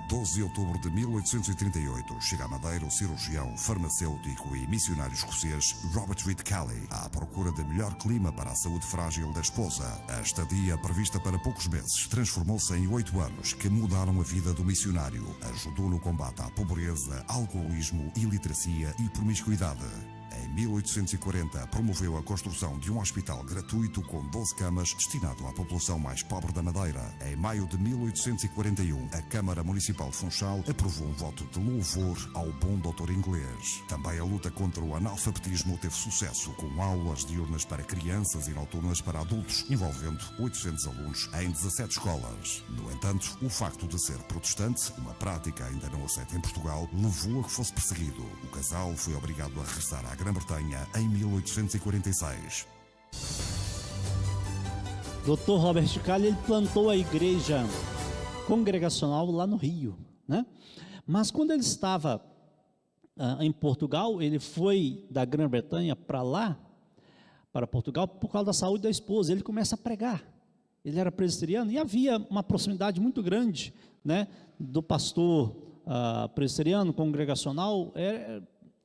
12 de outubro de 1838, chega à Madeira o cirurgião, farmacêutico e missionário escocês Robert Reid Calley, à procura de melhor clima para a saúde frágil da esposa. A estadia, prevista para poucos meses, transformou-se em 8 anos que mudaram a vida do missionário. Ajudou no combate à pobreza, alcoolismo, iliteracia e promiscuidade. Em 1840, promoveu a construção de um hospital gratuito com 12 camas destinado à população mais pobre da Madeira. Em maio de 1841, a Câmara Municipal de Funchal aprovou um voto de louvor ao bom doutor inglês. Também a luta contra o analfabetismo teve sucesso, com aulas diurnas para crianças e noturnas para adultos, envolvendo 800 alunos em 17 escolas. No entanto, o facto de ser protestante, uma prática ainda não aceita em Portugal, levou a que fosse perseguido. O casal foi obrigado a regressar à Grã-Bretanha em 1846. Dr. Robert Calley, ele plantou a igreja congregacional lá no Rio, né? Mas quando ele estava em Portugal, ele foi da Grã-Bretanha para lá, para Portugal, por causa da saúde da esposa. Ele começa a pregar. Ele era presbiteriano e havia uma proximidade muito grande, né, do pastor presbiteriano, congregacional,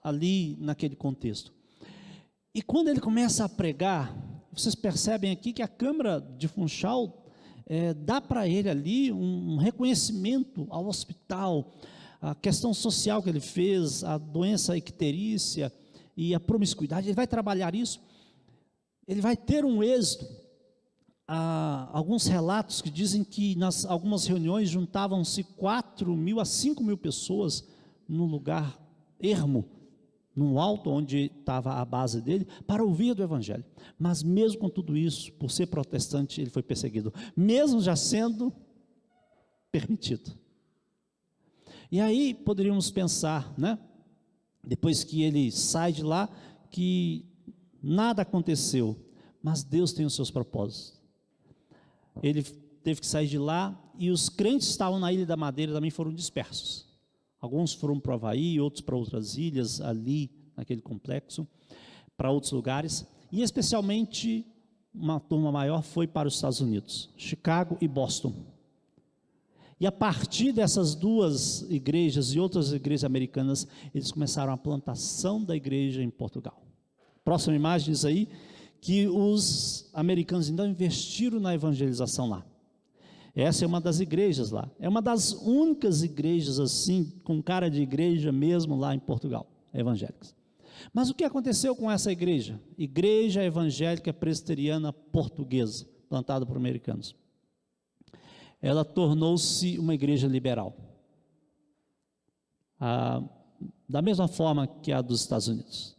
ali naquele contexto. E quando ele começa a pregar, vocês percebem aqui que a Câmara de Funchal dá para ele ali um reconhecimento ao hospital, a questão social que ele fez, a doença icterícia e a promiscuidade. Ele vai trabalhar isso, ele vai ter um êxito. Há alguns relatos que dizem que nas algumas reuniões juntavam-se 4.000 a 5.000 pessoas no lugar ermo, num alto onde estava a base dele, para ouvir do Evangelho. Mas mesmo com tudo isso, por ser protestante, ele foi perseguido, mesmo já sendo permitido. E aí poderíamos pensar, né, depois que ele sai de lá, que nada aconteceu, mas Deus tem os seus propósitos. Ele teve que sair de lá e os crentes que estavam na Ilha da Madeira também foram dispersos. Alguns foram para o Havaí, outros para outras ilhas, ali naquele complexo, para outros lugares, e especialmente uma turma maior foi para os Estados Unidos, Chicago e Boston. E a partir dessas duas igrejas e outras igrejas americanas, eles começaram a plantação da igreja em Portugal. Próxima imagem diz aí que os americanos então investiram na evangelização lá. Essa é uma das igrejas lá, é uma das únicas igrejas assim, com cara de igreja mesmo lá em Portugal, evangélicas. Mas o que aconteceu com essa igreja? Igreja Evangélica Presbiteriana Portuguesa, plantada por americanos. Ela tornou-se uma igreja liberal, da mesma forma que a dos Estados Unidos.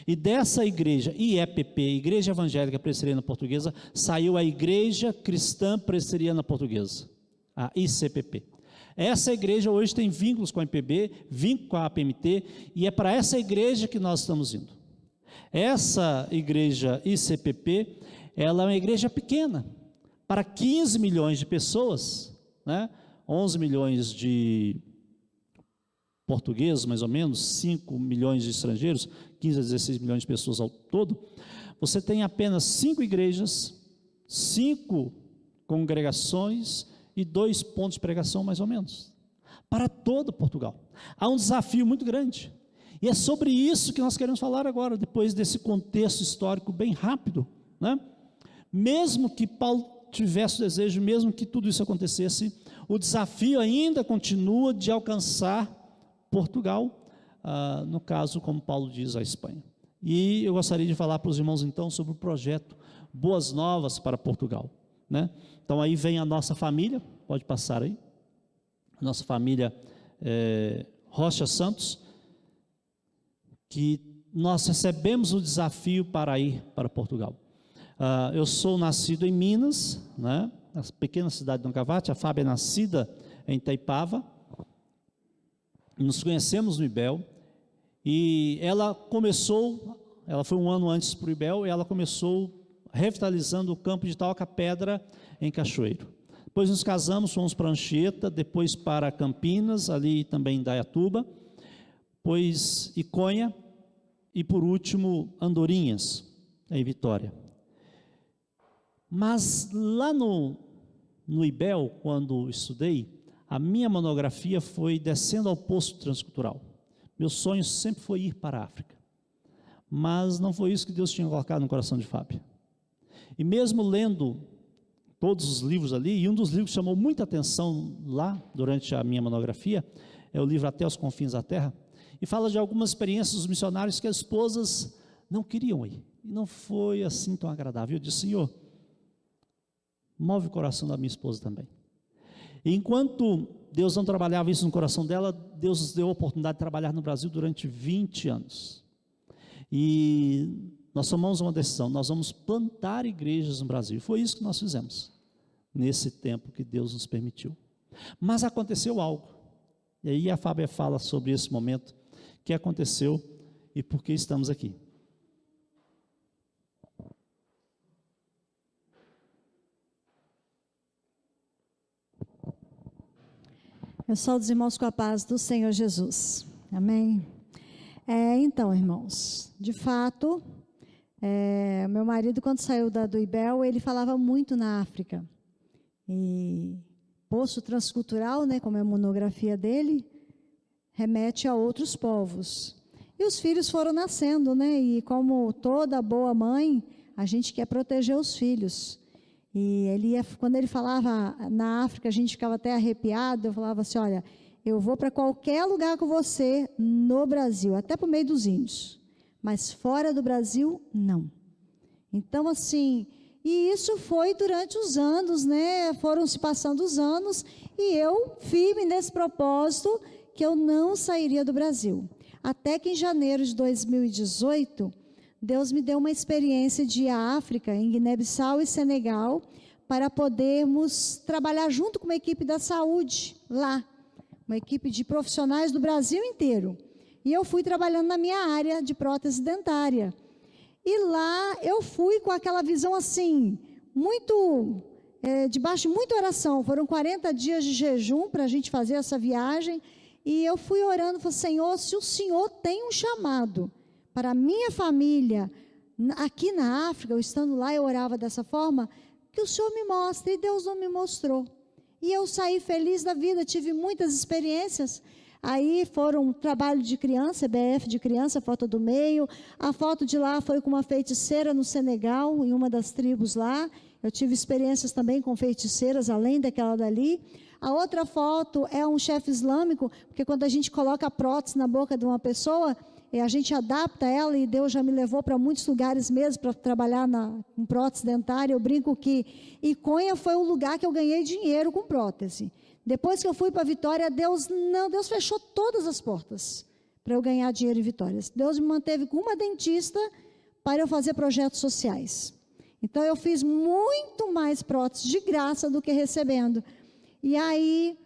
E dessa igreja, IEPP, Igreja Evangélica Presbiteriana Portuguesa, saiu a Igreja Cristã Presbiteriana Portuguesa, a ICPP. Essa igreja hoje tem vínculos com a IPB, vínculo com a APMT, e é para essa igreja que nós estamos indo. Essa igreja ICPP, ela é uma igreja pequena, para 15 milhões de pessoas, né? 11 milhões de portugueses, mais ou menos, 5 milhões de estrangeiros, 15 a 16 milhões de pessoas ao todo. Você tem apenas 5 igrejas, 5 congregações e 2 pontos de pregação, mais ou menos, para todo Portugal. Há um desafio muito grande, e é sobre isso que nós queremos falar agora, depois desse contexto histórico bem rápido, né? Mesmo que Paulo tivesse o desejo, mesmo que tudo isso acontecesse, o desafio ainda continua de alcançar Portugal, no caso, como Paulo diz, a Espanha. E eu gostaria de falar para os irmãos então sobre o projeto Boas Novas para Portugal, né? Então aí vem a nossa família, pode passar aí, a nossa família Rocha Santos, que nós recebemos o desafio para ir para Portugal. Eu sou nascido em Minas, né? Na pequena cidade de Dom Cavate. A Fábia é nascida em Itaipava. Nos conhecemos no IBEL. E ela foi um ano antes para o IBEL, e ela começou revitalizando o campo de Itaoca Pedra, em Cachoeiro. Depois nos casamos, fomos para Anchieta, depois para Campinas, ali também em Dayatuba, depois Iconha, e por último Andorinhas, em Vitória. Mas lá no IBEL, quando estudei, a minha monografia foi descendo ao poço transcultural. Meu sonho sempre foi ir para a África, mas não foi isso que Deus tinha colocado no coração de Fábio. E mesmo lendo todos os livros ali, e um dos livros que chamou muita atenção lá, durante a minha monografia, é o livro Até os Confins da Terra, e fala de algumas experiências dos missionários que as esposas não queriam ir, e não foi assim tão agradável. Eu disse: Senhor, move o coração da minha esposa também. E enquanto Deus não trabalhava isso no coração dela, Deus nos deu a oportunidade de trabalhar no Brasil durante 20 anos. E nós tomamos uma decisão: nós vamos plantar igrejas no Brasil. E foi isso que nós fizemos, nesse tempo que Deus nos permitiu. Mas aconteceu algo. E aí a Fábia fala sobre esse momento que aconteceu e por que estamos aqui. Eu saúdo os irmãos com a paz do Senhor Jesus. Amém? Então, irmãos, de fato, meu marido, quando saiu do IBEL, ele falava muito na África. E poço transcultural, né, como é a monografia dele, remete a outros povos. E os filhos foram nascendo, né? E como toda boa mãe, a gente quer proteger os filhos. E quando ele falava na África, a gente ficava até arrepiado. Eu falava assim: olha, eu vou para qualquer lugar com você no Brasil, até para o meio dos índios, mas fora do Brasil, não. Então, assim, e isso foi durante os anos, né? Foram se passando os anos, e eu firme nesse propósito que eu não sairia do Brasil. Até que em janeiro de 2018, Deus me deu uma experiência de ir à África, em Guiné-Bissau e Senegal, para podermos trabalhar junto com uma equipe da saúde lá, uma equipe de profissionais do Brasil inteiro. E eu fui trabalhando na minha área de prótese dentária. E lá eu fui com aquela visão assim, debaixo de muita oração. Foram 40 dias de jejum para a gente fazer essa viagem. E eu fui orando, falei: Senhor, se o Senhor tem um chamado para a minha família, aqui na África, eu estando lá, eu orava dessa forma, que o Senhor me mostre. E Deus não me mostrou. E eu saí feliz da vida, tive muitas experiências. Aí foram um trabalho de criança, EBF de criança, foto do meio. A foto de lá foi com uma feiticeira no Senegal, em uma das tribos lá. Eu tive experiências também com feiticeiras, além daquela dali. A outra foto é um chefe islâmico, porque quando a gente coloca a prótese na boca de uma pessoa, a gente adapta ela, e Deus já me levou para muitos lugares mesmo, para trabalhar com prótese dentária. Eu brinco que Iconha foi um lugar que eu ganhei dinheiro com prótese. Depois que eu fui para Vitória, Deus fechou todas as portas para eu ganhar dinheiro em Vitória. Deus me manteve com uma dentista para eu fazer projetos sociais. Então, eu fiz muito mais prótese de graça do que recebendo. E aí,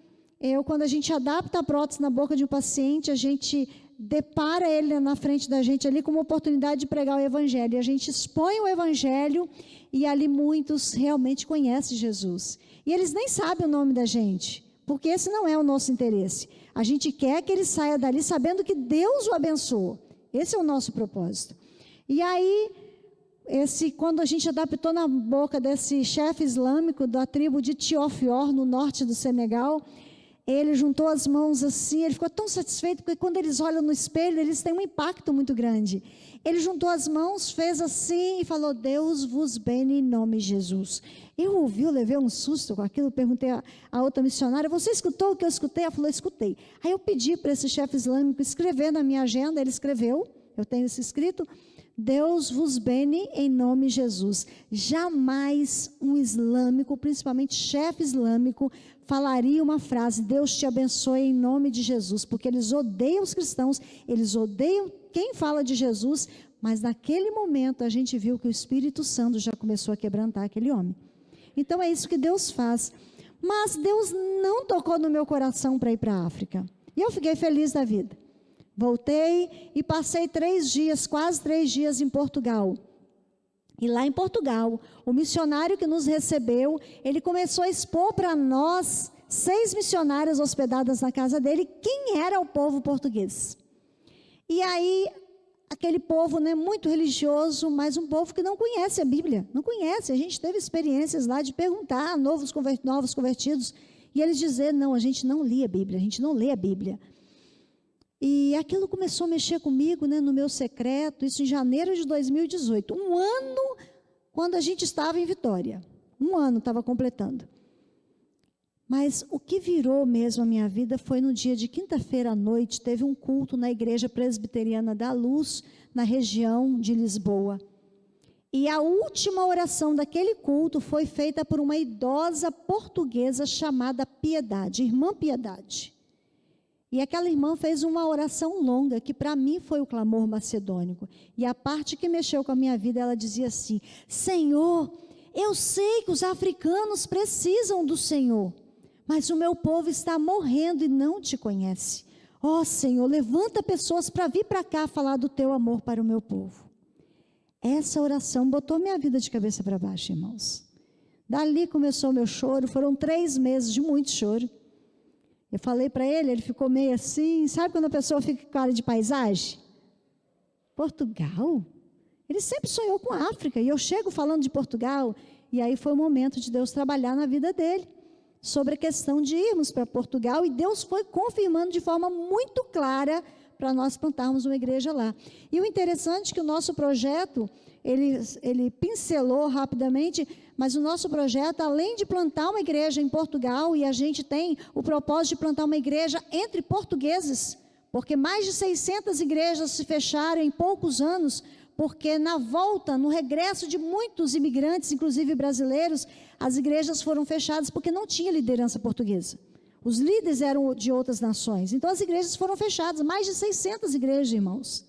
quando a gente adapta a prótese na boca de um paciente, a gente depara ele na frente da gente ali com uma oportunidade de pregar o Evangelho. E a gente expõe o Evangelho, e ali muitos realmente conhecem Jesus. E eles nem sabem o nome da gente, porque esse não é o nosso interesse. A gente quer que ele saia dali sabendo que Deus o abençoou. Esse é o nosso propósito. E aí, quando a gente adaptou na boca desse chefe islâmico da tribo de Tiofior, no norte do Senegal, ele juntou as mãos assim, ele ficou tão satisfeito, porque quando eles olham no espelho, eles têm um impacto muito grande. Ele juntou as mãos, fez assim e falou: Deus vos bene em nome de Jesus. Eu ouvi, eu levei um susto com aquilo, perguntei a outra missionária: você escutou o que eu escutei? Ela falou: escutei. Aí eu pedi para esse chefe islâmico escrever na minha agenda, ele escreveu, eu tenho isso escrito: Deus vos bene em nome de Jesus. Jamais um islâmico, principalmente chefe islâmico, falaria uma frase: Deus te abençoe em nome de Jesus, porque eles odeiam os cristãos, eles odeiam quem fala de Jesus, mas naquele momento a gente viu que o Espírito Santo já começou a quebrantar aquele homem. Então é isso que Deus faz. Mas Deus não tocou no meu coração para ir para a África. E eu fiquei feliz da vida. Voltei e passei 3 dias, quase 3 dias em Portugal. E lá em Portugal, o missionário que nos recebeu, ele começou a expor para nós 6 missionárias hospedadas na casa dele, quem era o povo português. E aí, aquele povo, né, muito religioso, mas um povo que não conhece a Bíblia, não conhece. A gente teve experiências lá de perguntar a novos convertidos, e eles dizer, não, a gente não lia a Bíblia, a gente não lê a Bíblia. E aquilo começou a mexer comigo, né, no meu secreto, isso em janeiro de 2018, um ano quando a gente estava em Vitória, um ano estava completando. Mas o que virou mesmo a minha vida foi no dia de quinta-feira à noite, teve um culto na Igreja Presbiteriana da Luz, na região de Lisboa. E a última oração daquele culto foi feita por uma idosa portuguesa chamada Piedade, Irmã Piedade. E aquela irmã fez uma oração longa, que para mim foi o clamor macedônico. E a parte que mexeu com a minha vida, ela dizia assim, Senhor, eu sei que os africanos precisam do Senhor, mas o meu povo está morrendo e não te conhece. Ó Senhor, levanta pessoas para vir para cá falar do teu amor para o meu povo. Essa oração botou minha vida de cabeça para baixo, irmãos. Dali começou o meu choro, foram 3 meses de muito choro. Eu falei para ele, ele ficou meio assim, sabe quando a pessoa fica com cara de paisagem? Portugal? Ele sempre sonhou com a África, e eu chego falando de Portugal, e aí foi o momento de Deus trabalhar na vida dele, sobre a questão de irmos para Portugal, e Deus foi confirmando de forma muito clara para nós plantarmos uma igreja lá. E o interessante é que o nosso projeto, ele pincelou rapidamente, mas o nosso projeto, além de plantar uma igreja em Portugal, e a gente tem o propósito de plantar uma igreja entre portugueses, porque mais de 600 igrejas se fecharam em poucos anos, porque na volta, no regresso de muitos imigrantes, inclusive brasileiros, as igrejas foram fechadas porque não tinha liderança portuguesa. Os líderes eram de outras nações. Então, as igrejas foram fechadas, mais de 600 igrejas, irmãos.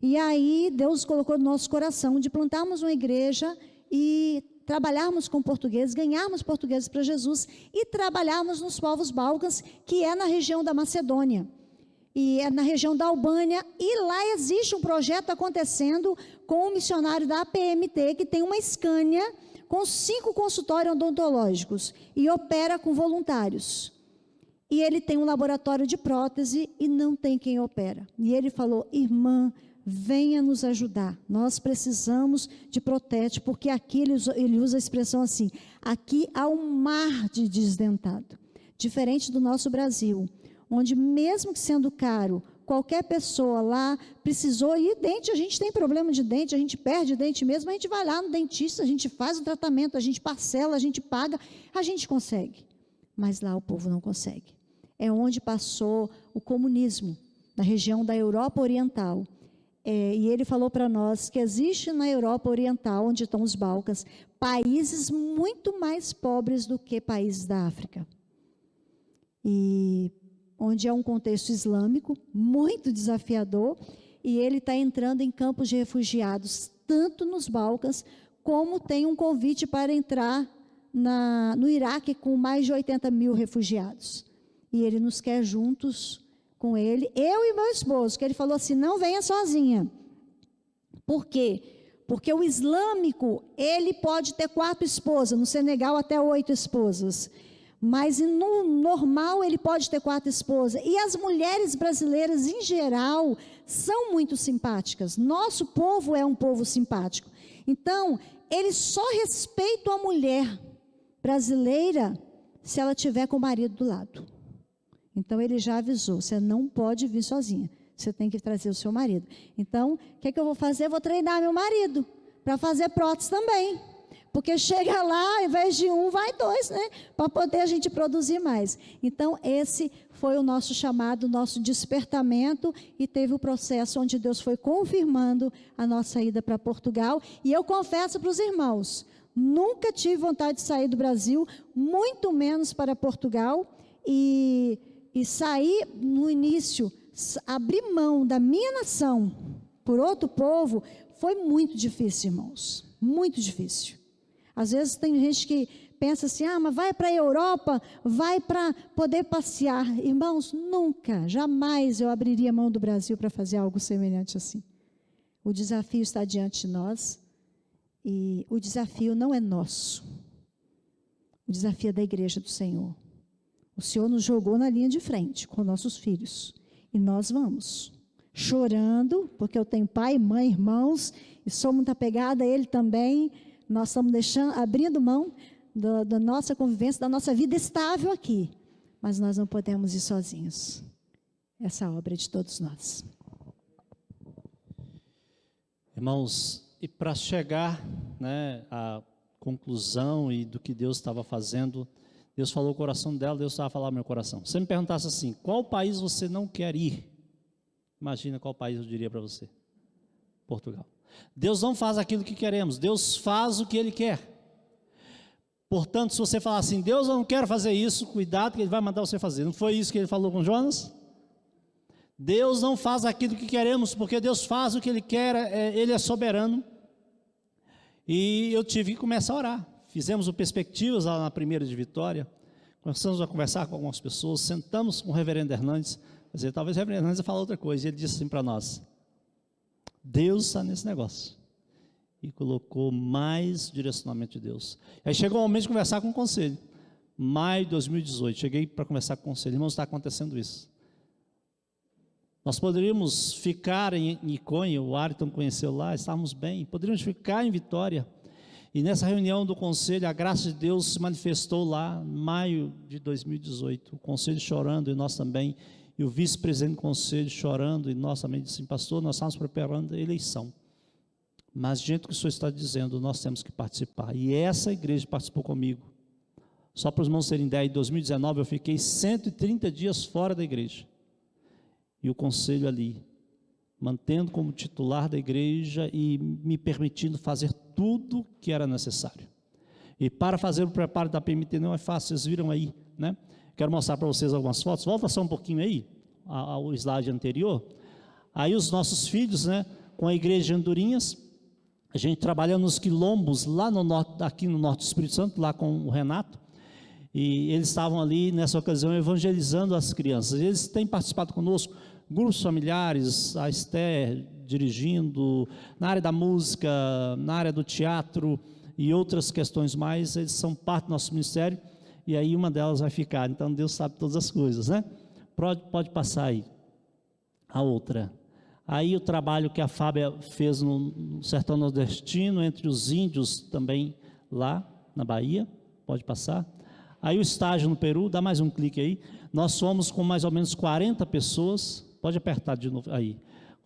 E aí, Deus colocou no nosso coração de plantarmos uma igreja e trabalharmos com portugueses, ganharmos portugueses para Jesus e trabalharmos nos povos balcãs, que é na região da Macedônia. E é na região da Albânia, e lá existe um projeto acontecendo com um missionário da APMT, que tem uma Scania com 5 consultórios odontológicos, e opera com voluntários. E ele tem um laboratório de prótese, e não tem quem opera. E ele falou, irmã, venha nos ajudar, nós precisamos de protete, porque aqui ele usa a expressão assim, aqui há um mar de desdentado, diferente do nosso Brasil, onde mesmo que sendo caro, qualquer pessoa lá precisou, e dente, a gente tem problema de dente, a gente perde dente mesmo, a gente vai lá no dentista, a gente faz o tratamento, a gente parcela, a gente paga, a gente consegue. Mas lá o povo não consegue. É onde passou o comunismo, na região da Europa Oriental. E ele falou para nós que existe na Europa Oriental, onde estão os Balcãs, países muito mais pobres do que países da África. E onde é um contexto islâmico muito desafiador, e ele está entrando em campos de refugiados, tanto nos Balcãs, como tem um convite para entrar no Iraque com mais de 80 mil refugiados. E ele nos quer juntos com ele, eu e meu esposo, que ele falou assim, não venha sozinha. Por quê? Porque o islâmico, ele pode ter 4 esposas, no Senegal até 8 esposas. Mas no normal ele pode ter 4 esposas. E as mulheres brasileiras, em geral, são muito simpáticas. Nosso povo é um povo simpático. Então, eles só respeitam a mulher brasileira se ela tiver com o marido do lado. Então, ele já avisou, você não pode vir sozinha. Você tem que trazer o seu marido. Então, o que eu vou fazer? Eu vou treinar meu marido para fazer prótese também. Porque chega lá, ao invés de 1, vai 2, né? Para poder a gente produzir mais. Então, esse foi o nosso chamado, o nosso despertamento, e teve o processo onde Deus foi confirmando a nossa ida para Portugal. E eu confesso para os irmãos, nunca tive vontade de sair do Brasil, muito menos para Portugal, e sair no início, abrir mão da minha nação, por outro povo, foi muito difícil, irmãos, muito difícil. Às vezes tem gente que pensa assim, mas vai para a Europa, vai para poder passear. Irmãos, nunca, jamais eu abriria a mão do Brasil para fazer algo semelhante assim. O desafio está diante de nós e o desafio não é nosso. O desafio é da igreja do Senhor. O Senhor nos jogou na linha de frente com nossos filhos e nós vamos. Chorando, porque eu tenho pai, mãe, irmãos, e sou muito apegada a ele também. Nós estamos abrindo mão da nossa convivência, da nossa vida estável aqui. Mas nós não podemos ir sozinhos. Essa obra é de todos nós. Irmãos, e para chegar, à conclusão e do que Deus estava fazendo, Deus falou o coração dela, Deus estava falando ao meu coração. Se você me perguntasse assim, qual país você não quer ir? Imagina qual país eu diria para você. Portugal. Deus não faz aquilo que queremos, Deus faz o que Ele quer. Portanto, se você falar assim, Deus, eu não quero fazer isso, cuidado que Ele vai mandar você fazer. Não foi isso que Ele falou com Jonas? Deus não faz aquilo que queremos, porque Deus faz o que Ele quer, Ele é soberano. E eu tive que começar a orar. Fizemos o Perspectivas lá na primeira de Vitória, começamos a conversar com algumas pessoas, sentamos com o reverendo Hernandes, quer dizer, talvez o reverendo Hernandes ia falar outra coisa, e ele disse assim para nós, Deus está nesse negócio, e colocou mais direcionamento de Deus. Aí chegou o momento de conversar com o conselho, maio de 2018, cheguei para conversar com o conselho, irmãos, está acontecendo isso. Nós poderíamos ficar em Iconha, o Ayrton conheceu lá, estávamos bem, poderíamos ficar em Vitória, e nessa reunião do conselho, a graça de Deus se manifestou lá, em maio de 2018, o conselho chorando, e nós também, e o vice-presidente do conselho chorando, e nós também dissemos, pastor, nós estamos preparando a eleição, mas diante do que o senhor está dizendo, nós temos que participar, e essa igreja participou comigo, só para os irmãos terem ideia, em 2019 eu fiquei 130 dias fora da igreja, e o conselho ali, mantendo como titular da igreja e me permitindo fazer tudo que era necessário. E para fazer o preparo da PMT não é fácil, vocês viram aí, né? Quero mostrar para vocês algumas fotos, volta só um pouquinho aí, ao slide anterior. Aí os nossos filhos, com a igreja de Andorinhas, a gente trabalhando nos quilombos, lá no norte, aqui no norte do Espírito Santo, lá com o Renato, e eles estavam ali, nessa ocasião, evangelizando as crianças. Eles têm participado conosco, grupos familiares, a Esther dirigindo, na área da música, na área do teatro e outras questões mais, eles são parte do nosso ministério, e aí uma delas vai ficar, então Deus sabe todas as coisas, Pode passar aí, a outra. Aí o trabalho que a Fábia fez no sertão nordestino, entre os índios também lá na Bahia, pode passar. Aí o estágio no Peru, dá mais um clique aí, nós somos com mais ou menos 40 pessoas, pode apertar de novo aí,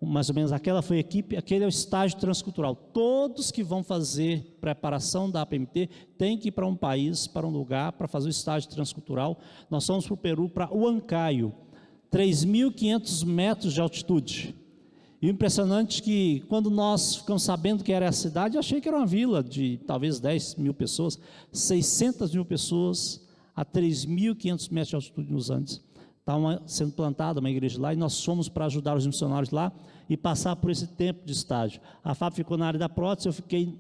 mais ou menos aquela foi a equipe, aquele é o estágio transcultural, todos que vão fazer preparação da APMT, tem que ir para um país, para um lugar, para fazer o estágio transcultural, nós fomos para o Peru, para Huancayo, 3.500 metros de altitude, e o impressionante que quando nós ficamos sabendo que era a cidade, eu achei que era uma vila de talvez 10 mil pessoas, 600 mil pessoas a 3.500 metros de altitude nos Andes. Está sendo plantada uma igreja lá e nós fomos para ajudar os missionários lá e passar por esse tempo de estágio. A Fábio ficou na área da prótese, eu fiquei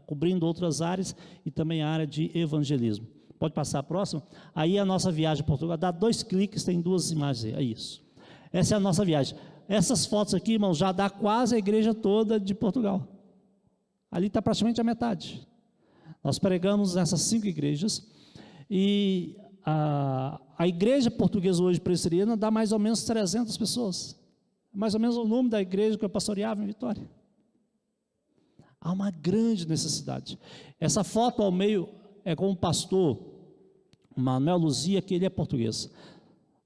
cobrindo outras áreas e também a área de evangelismo. Pode passar a próxima? Aí a nossa viagem a Portugal, dá 2 cliques, tem 2 imagens aí, é isso. Essa é a nossa viagem. Essas fotos aqui, irmãos, já dá quase a igreja toda de Portugal. Ali está praticamente a metade. Nós pregamos nessas 5 igrejas e a igreja portuguesa hoje presbiteriana dá mais ou menos 300 pessoas. Mais ou menos o número da igreja que eu pastoreava em Vitória. Há uma grande necessidade. Essa foto ao meio é com o pastor Manuel Luzia, que ele é português.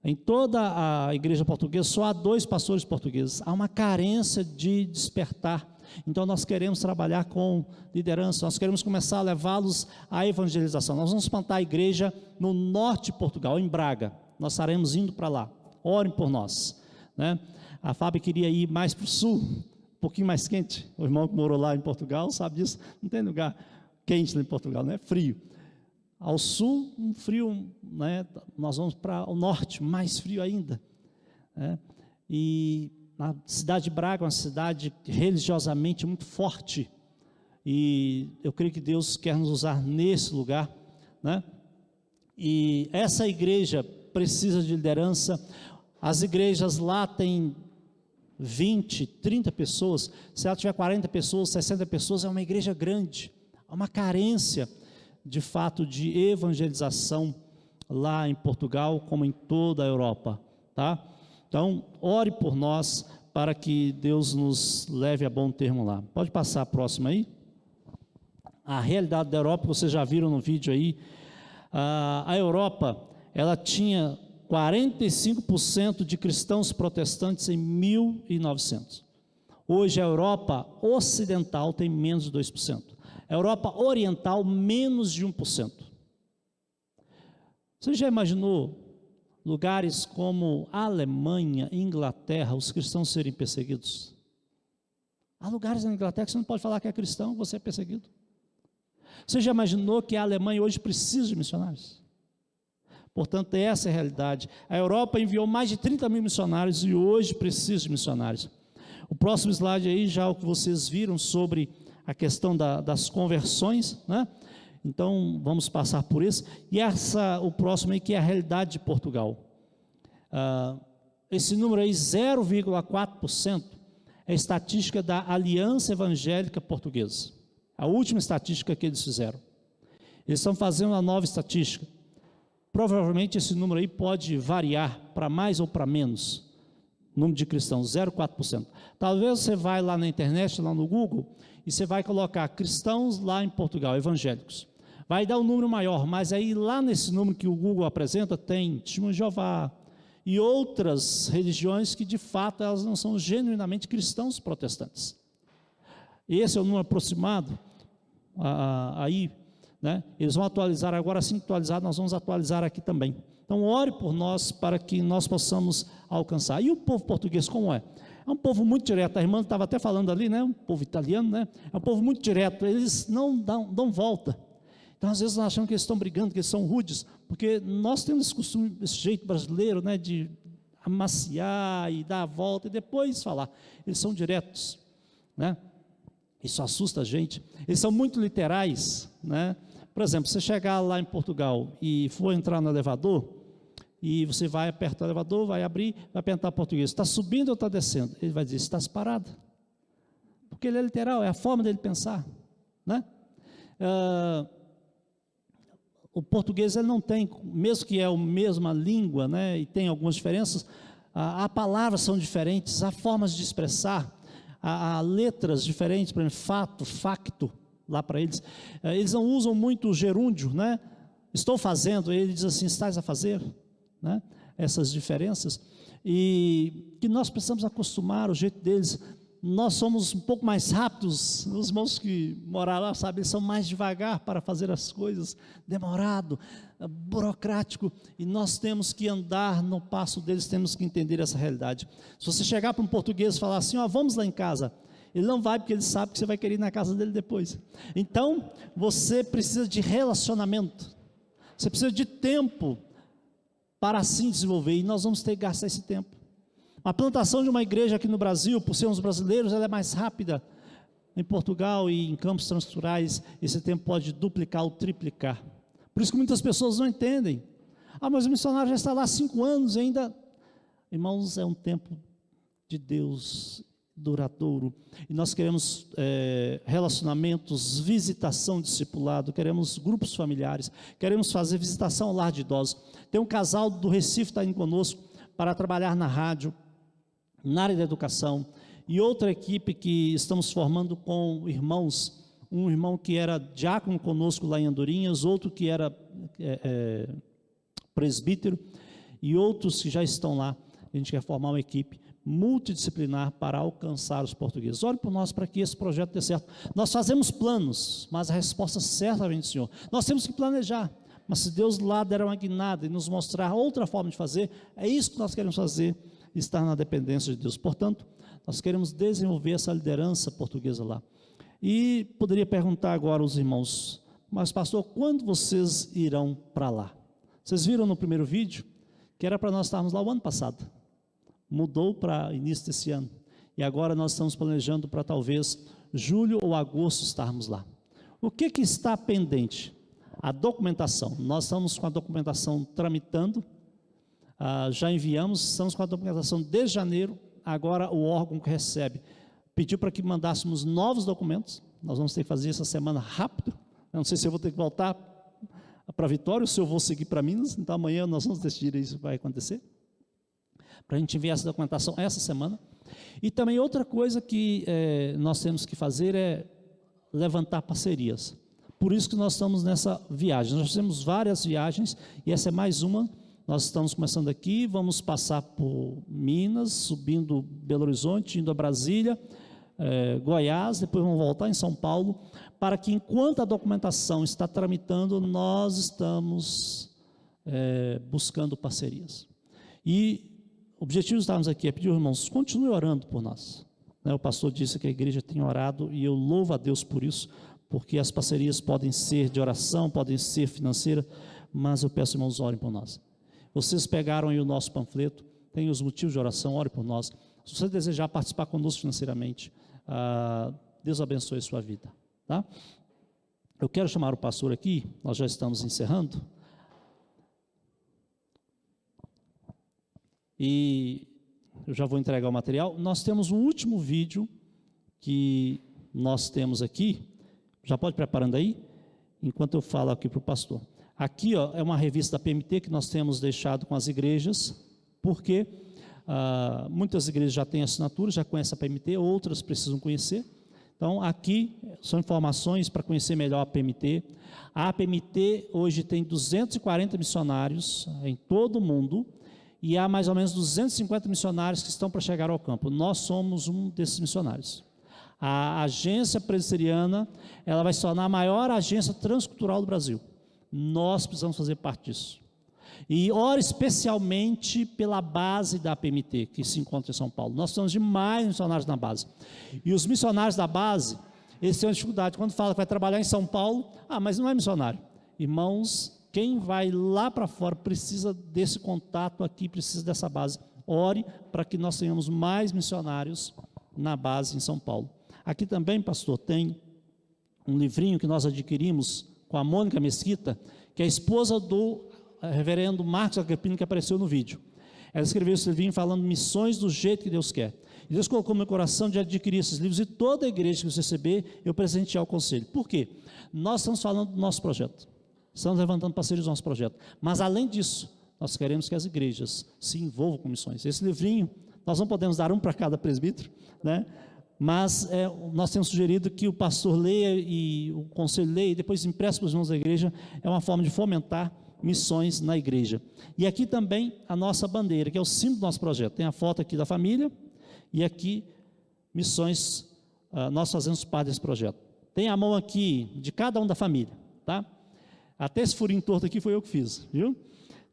Em toda a igreja portuguesa, só há 2 pastores portugueses. Há uma carência de despertar. Então, nós queremos trabalhar com liderança, nós queremos começar a levá-los à evangelização. Nós vamos plantar a igreja no norte de Portugal, em Braga. Nós estaremos indo para lá. Orem por nós. A Fábio queria ir mais para o sul, um pouquinho mais quente. O irmão que morou lá em Portugal sabe disso. Não tem lugar quente lá em Portugal, frio. Ao sul, um frio, nós vamos para o norte, mais frio ainda. E a cidade de Braga é uma cidade religiosamente muito forte, e eu creio que Deus quer nos usar nesse lugar, né? E essa igreja precisa de liderança. As igrejas lá têm 20, 30 pessoas, se ela tiver 40 pessoas, 60 pessoas, é uma igreja grande. Há uma carência, de fato, de evangelização lá em Portugal, como em toda a Europa, tá? Então, ore por nós, para que Deus nos leve a bom termo lá. Pode passar a próxima aí? A realidade da Europa, vocês já viram no vídeo aí, a Europa, ela tinha 45% de cristãos protestantes em 1900. Hoje a Europa ocidental tem menos de 2%. A Europa oriental, menos de 1%. Você já imaginou lugares como a Alemanha, Inglaterra, os cristãos serem perseguidos? Há lugares na Inglaterra que você não pode falar que é cristão, você é perseguido. Você já imaginou que a Alemanha hoje precisa de missionários? Portanto, essa é a realidade. A Europa enviou mais de 30 mil missionários e hoje precisa de missionários. O próximo slide aí, já o que vocês viram sobre a questão das conversões, né? Então, vamos passar por isso. E o próximo aí, que é a realidade de Portugal. Esse número aí, 0,4%, é a estatística da Aliança Evangélica Portuguesa. A última estatística que eles fizeram. Eles estão fazendo uma nova estatística. Provavelmente esse número aí pode variar para mais ou para menos. Número de cristãos, 0,4%. Talvez você vai lá na internet, lá no Google, e você vai colocar cristãos lá em Portugal, evangélicos. Vai dar um número maior, mas aí lá nesse número que o Google apresenta, tem Testemunho de Jeová e outras religiões que de fato elas não são genuinamente cristãos protestantes. Esse é o número aproximado, aí, né? Eles vão atualizar agora, assim que atualizar, nós vamos atualizar aqui também. Então, ore por nós para que nós possamos alcançar. E o povo português, como é? É um povo muito direto. A irmã estava até falando ali, né? Um povo italiano, né? É um povo muito direto. Eles não dão volta. Então, às vezes, nós achamos que eles estão brigando, que eles são rudes, porque nós temos esse costume, esse jeito brasileiro, né? De amaciar e dar a volta e depois falar. Eles são diretos, né? Isso assusta a gente. Eles são muito literais, né? Por exemplo, você chegar lá em Portugal e for entrar no elevador, e você vai apertar o elevador, vai abrir, vai perguntar português, está subindo ou está descendo? Ele vai dizer, está parado. Porque ele é literal, é a forma dele pensar, né? O português, ele não tem, mesmo que é a mesma língua, né, e tem algumas diferenças, há palavras são diferentes, há formas de expressar, há letras diferentes, por exemplo, fato, facto, lá para eles. Eles não usam muito o gerúndio, né? Estou fazendo, ele diz assim, estás a fazer, né? Essas diferenças, e que nós precisamos acostumar o jeito deles. Nós somos um pouco mais rápidos, os irmãos que moram lá, sabem, eles são mais devagar para fazer as coisas, demorado, burocrático, e nós temos que andar no passo deles, temos que entender essa realidade. Se você chegar para um português e falar assim, ó, vamos lá em casa, ele não vai, porque ele sabe que você vai querer ir na casa dele depois. Então, você precisa de relacionamento, você precisa de tempo para assim desenvolver, e nós vamos ter que gastar esse tempo. A plantação de uma igreja aqui no Brasil, por sermos brasileiros, ela é mais rápida. Em Portugal e em campos transculturais, esse tempo pode duplicar ou triplicar. Por isso que muitas pessoas não entendem. Ah, mas o missionário já está lá há 5 anos e ainda... Irmãos, é um tempo de Deus duradouro. E nós queremos relacionamentos, visitação, discipulado, queremos grupos familiares, queremos fazer visitação ao lar de idosos. Tem um casal do Recife que está indo conosco para trabalhar na rádio, na área da educação, e outra equipe que estamos formando com irmãos, um irmão que era diácono conosco lá em Andorinhas, outro que era presbítero, e outros que já estão lá. A gente quer formar uma equipe multidisciplinar para alcançar os portugueses. Ore por nós para que esse projeto dê certo. Nós fazemos planos, mas a resposta certa vem do Senhor. Nós temos que planejar, mas se Deus lá der uma guinada e nos mostrar outra forma de fazer, é isso que nós queremos fazer, estar na dependência de Deus. Portanto, nós queremos desenvolver essa liderança portuguesa lá. E poderia perguntar agora aos irmãos, mas pastor, quando vocês irão para lá? Vocês viram no primeiro vídeo que era para nós estarmos lá o ano passado, mudou para início desse ano. E agora nós estamos planejando para talvez julho ou agosto estarmos lá. O que está pendente? A documentação. Nós estamos com a documentação tramitando, já enviamos, estamos com a documentação desde janeiro. Agora o órgão que recebe pediu para que mandássemos novos documentos. Nós vamos ter que fazer essa semana rápido. Eu não sei se eu vou ter que voltar para Vitória ou se eu vou seguir para Minas. Então amanhã nós vamos decidir isso que vai acontecer, para a gente enviar essa documentação essa semana. E também outra coisa que nós temos que fazer é levantar parcerias. Por isso que nós estamos nessa viagem. Nós temos várias viagens e essa é mais uma. Nós estamos começando aqui, vamos passar por Minas, subindo Belo Horizonte, indo a Brasília, Goiás, depois vamos voltar em São Paulo, para que enquanto a documentação está tramitando, nós estamos buscando parcerias. E o objetivo de estarmos aqui é pedir, irmãos, continue orando por nós. O pastor disse que a igreja tem orado e eu louvo a Deus por isso, porque as parcerias podem ser de oração, podem ser financeiras, mas eu peço, irmãos, orem por nós. Vocês pegaram aí o nosso panfleto, tem os motivos de oração, ore por nós. Se você desejar participar conosco financeiramente, Deus abençoe a sua vida. Tá? Eu quero chamar o pastor aqui, nós já estamos encerrando. E eu já vou entregar o material. Nós temos um último vídeo que nós temos aqui. Já pode preparando aí, enquanto eu falo aqui para o pastor. Aqui é uma revista da PMT que nós temos deixado com as igrejas, porque muitas igrejas já têm assinatura, já conhecem a PMT, outras precisam conhecer. Então, aqui são informações para conhecer melhor a PMT. A PMT hoje tem 240 missionários em todo o mundo, e há mais ou menos 250 missionários que estão para chegar ao campo. Nós somos um desses missionários. A agência presbiteriana, ela vai se tornar a maior agência transcultural do Brasil. Nós precisamos fazer parte disso. E ora especialmente pela base da PMT, que se encontra em São Paulo. Nós temos demais missionários na base. E os missionários da base, eles têm uma dificuldade. Quando fala que vai trabalhar em São Paulo, mas não é missionário. Irmãos, quem vai lá para fora precisa desse contato aqui, precisa dessa base. Ore para que nós tenhamos mais missionários na base em São Paulo. Aqui também, pastor, tem um livrinho que nós adquirimos com a Mônica Mesquita, que é a esposa do reverendo Marcos Agripino, que apareceu no vídeo. Ela escreveu esse livrinho falando missões do jeito que Deus quer. E Deus colocou no meu coração de adquirir esses livros, e toda a igreja que você receber, eu presentear o conselho. Por quê? Nós estamos falando do nosso projeto. Estamos levantando parceiros do nosso projeto. Mas, além disso, nós queremos que as igrejas se envolvam com missões. Esse livrinho, nós não podemos dar um para cada presbítero, né? Mas nós temos sugerido que o pastor leia e o conselho leia e depois empreste para os irmãos da igreja. É uma forma de fomentar missões na igreja. E aqui também a nossa bandeira, que é o símbolo do nosso projeto. Tem a foto aqui da família e aqui missões, nós fazemos parte desse projeto. Tem a mão aqui de cada um da família, tá? Até esse furinho torto aqui foi eu que fiz, viu?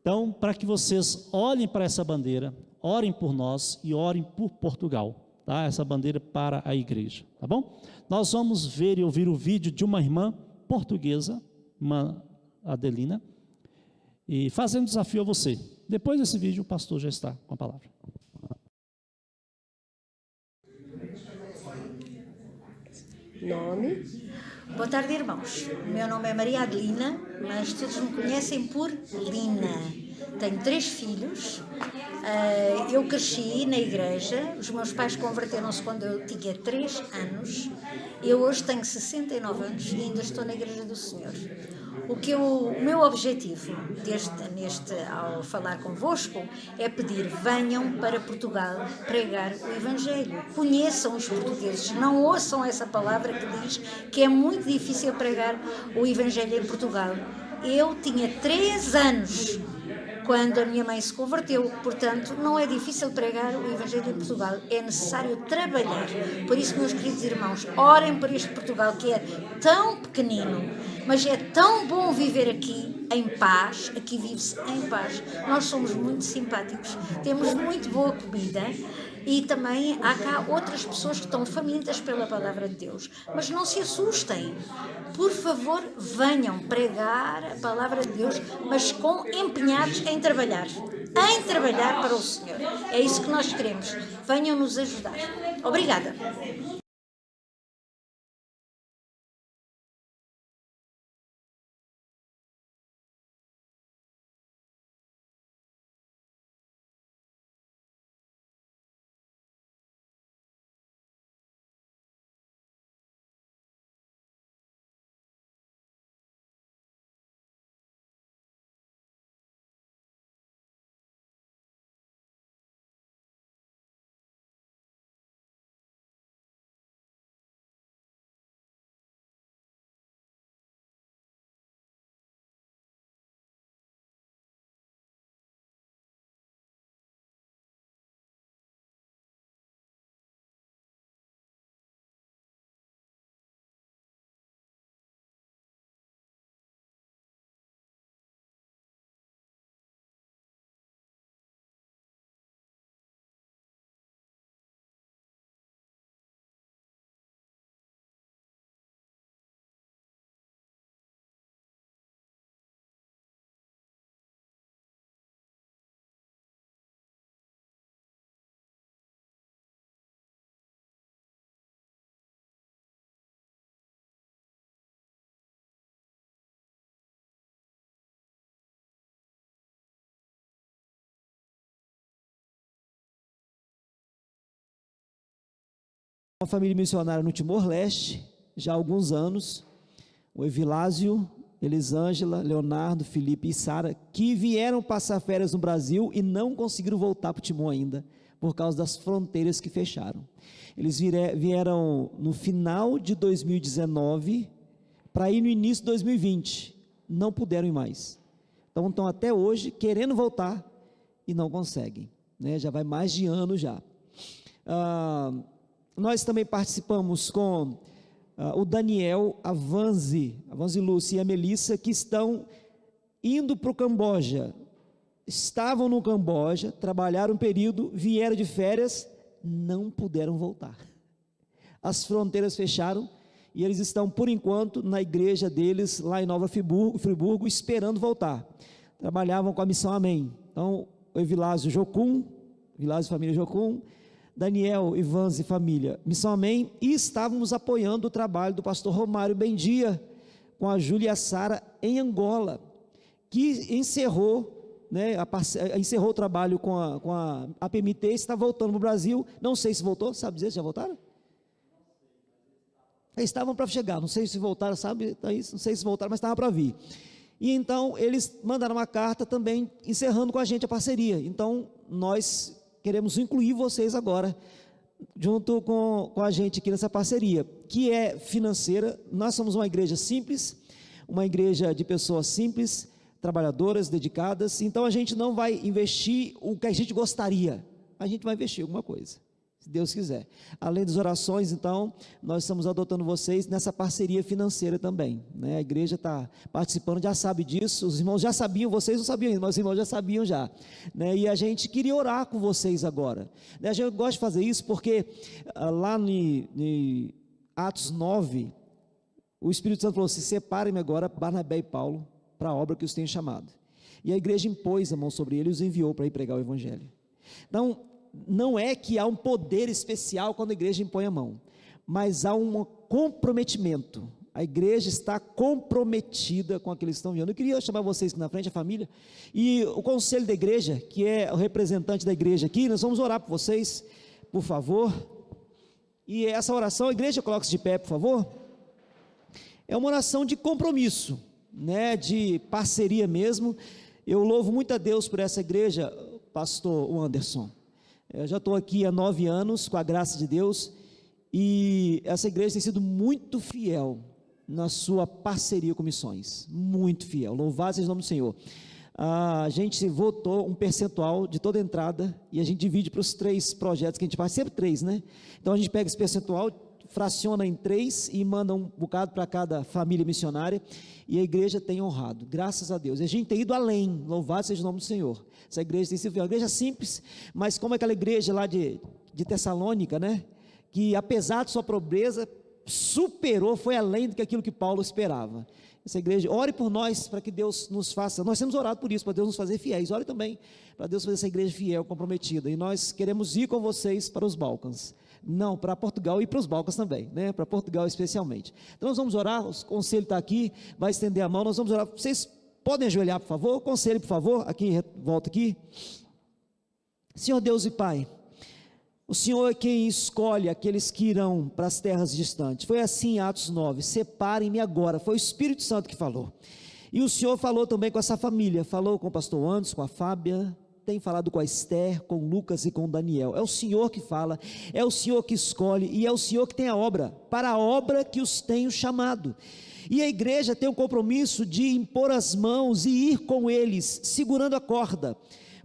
Então, para que vocês olhem para essa bandeira, orem por nós e orem por Portugal. Tá? Essa bandeira para a igreja, tá bom? Nós vamos ver e ouvir o vídeo de uma irmã portuguesa, irmã Adelina, e fazendo um desafio a você. Depois desse vídeo, o pastor já está com a palavra. Nome? Boa tarde, irmãos. Meu nome é Maria Adelina, mas todos me conhecem por Lina. Tenho 3 filhos. Eu cresci na igreja. Os meus pais converteram-se quando eu tinha 3 anos. Eu hoje tenho 69 anos e ainda estou na igreja do Senhor. O meu objetivo ao falar convosco é pedir: venham para Portugal pregar o Evangelho. Conheçam os portugueses, não ouçam essa palavra que diz que é muito difícil pregar o Evangelho em Portugal. Eu tinha 3 anos quando a minha mãe se converteu, portanto não é difícil pregar o Evangelho em Portugal, é necessário trabalhar. Por isso, meus queridos irmãos, orem por este Portugal que é tão pequenino, mas é tão bom viver aqui em paz. Aqui vive-se em paz. Nós somos muito simpáticos, temos muito boa comida E também há cá outras pessoas que estão famintas pela palavra de Deus. Mas não se assustem. Por favor, venham pregar a palavra de Deus, mas empenhados em trabalhar para o Senhor. É isso que nós queremos. Venham nos ajudar. Obrigada. Uma família missionária no Timor-Leste, já há alguns anos, o Evilásio, Elisângela, Leonardo, Felipe e Sara, que vieram passar férias no Brasil e não conseguiram voltar para o Timor ainda, por causa das fronteiras que fecharam. Eles vieram no final de 2019 para ir no início de 2020, não puderam ir mais. Então estão até hoje querendo voltar e não conseguem, né? Já vai mais de ano já. Nós também participamos com o Daniel, a Vanzi Lúcia e a Melissa, que estão indo para o Camboja. Estavam no Camboja, trabalharam um período, vieram de férias, não puderam voltar. As fronteiras fecharam e eles estão, por enquanto, na igreja deles, lá em Nova Friburgo, esperando voltar. Trabalhavam com a Missão Amém. Então, o Evilásio Jocum, Evilásio Família Jocum, Daniel, Ivans e família, Missão Amém, e estávamos apoiando o trabalho do pastor Romário Bendia, com a Júlia e a Sara, em Angola, que encerrou, né, encerrou o trabalho com a APMT, está voltando para o Brasil, não sei se voltou, sabe dizer se já voltaram? Eles estavam para chegar, não sei se voltaram, sabe, não sei se voltaram, mas estava para vir. E então, eles mandaram uma carta também, encerrando com a gente a parceria. Então, nós queremos incluir vocês agora, junto com a gente aqui nessa parceria, que é financeira. Nós somos uma igreja simples, uma igreja de pessoas simples, trabalhadoras, dedicadas. Então a gente não vai investir o que a gente gostaria, a gente vai investir alguma coisa, se Deus quiser. Além das orações, então, nós estamos adotando vocês nessa parceria financeira também, né? A igreja está participando, já sabe disso, os irmãos já sabiam, vocês não sabiam ainda, mas os irmãos já sabiam já, né? E a gente queria orar com vocês agora, né? A gente gosta de fazer isso porque lá em Atos 9, o Espírito Santo falou assim: separem-me agora Barnabé e Paulo para a obra que os tenho chamado. E a igreja impôs a mão sobre ele e os enviou para ir pregar o evangelho. Então, não é que há um poder especial quando a igreja impõe a mão, mas há um comprometimento. A igreja está comprometida com aqueles que estão vindo. Eu queria chamar vocês aqui na frente, a família, e o conselho da igreja, que é o representante da igreja aqui, nós vamos orar por vocês, por favor. E essa oração, a igreja, coloque-se de pé, por favor. É uma oração de compromisso, né, de parceria mesmo. Eu louvo muito a Deus por essa igreja, pastor Anderson. Eu já estou aqui há 9 anos, com a graça de Deus, e essa igreja tem sido muito fiel na sua parceria com missões, muito fiel, louvado seja o nome do Senhor. A gente votou um percentual de toda a entrada, e a gente divide para os 3 projetos que a gente faz, sempre 3, né? Então a gente pega esse percentual, fraciona em 3 e manda um bocado para cada família missionária, e a igreja tem honrado, graças a Deus. E a gente tem ido além, louvado seja o nome do Senhor. Essa igreja tem sido uma igreja simples, mas como aquela igreja lá de de Tessalônica, né? Que apesar de sua pobreza, superou, foi além do que aquilo que Paulo esperava. Essa igreja, ore por nós, para que Deus nos faça, nós temos orado por isso, para Deus nos fazer fiéis, ore também, para Deus fazer essa igreja fiel, comprometida, e nós queremos ir com vocês para os Balcãs, não, para Portugal e para os Balcãs também, né? Para Portugal especialmente. Então nós vamos orar, o conselho está aqui, vai estender a mão, nós vamos orar, vocês podem ajoelhar por favor, conselho por favor, aqui, volta aqui. Senhor Deus e Pai, o Senhor é quem escolhe aqueles que irão para as terras distantes. Foi assim em Atos 9, separem-me agora, foi o Espírito Santo que falou. E o Senhor falou também com essa família, falou com o pastor Anderson, com a Fábia, tem falado com a Esther, com o Lucas e com o Daniel. É o Senhor que fala, é o Senhor que escolhe e é o Senhor que tem a obra, para a obra que os tenho chamado. E a igreja tem o compromisso de impor as mãos e ir com eles, segurando a corda,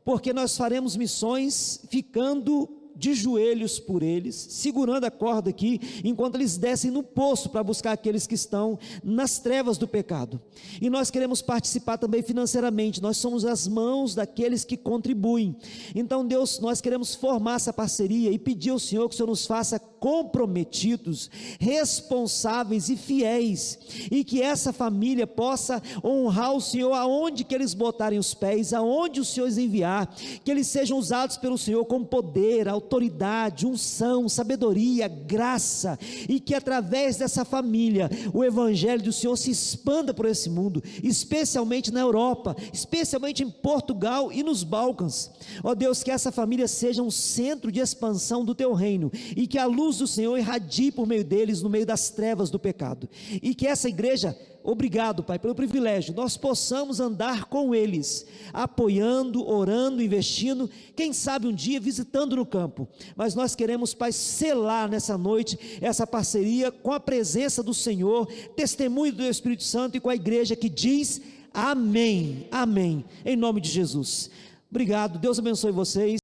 porque nós faremos missões ficando de joelhos por eles, segurando a corda aqui, enquanto eles descem no poço para buscar aqueles que estão nas trevas do pecado. E nós queremos participar também financeiramente, nós somos as mãos daqueles que contribuem. Então Deus, nós queremos formar essa parceria e pedir ao Senhor que o Senhor nos faça comprometidos, responsáveis e fiéis, e que essa família possa honrar o Senhor aonde que eles botarem os pés, aonde o Senhor os enviar, que eles sejam usados pelo Senhor com poder, autoridade, unção, sabedoria, graça, e que através dessa família o evangelho do Senhor se expanda por esse mundo, especialmente na Europa, especialmente em Portugal e nos Balcãs. Ó Deus, que essa família seja um centro de expansão do teu reino, e que a luz do Senhor irradie por meio deles, no meio das trevas do pecado, e que essa igreja, obrigado Pai pelo privilégio, nós possamos andar com eles, apoiando, orando, investindo, quem sabe um dia visitando no campo, mas nós queremos Pai selar nessa noite, essa parceria com a presença do Senhor, testemunho do Espírito Santo e com a igreja que diz amém, amém, em nome de Jesus. Obrigado, Deus abençoe vocês.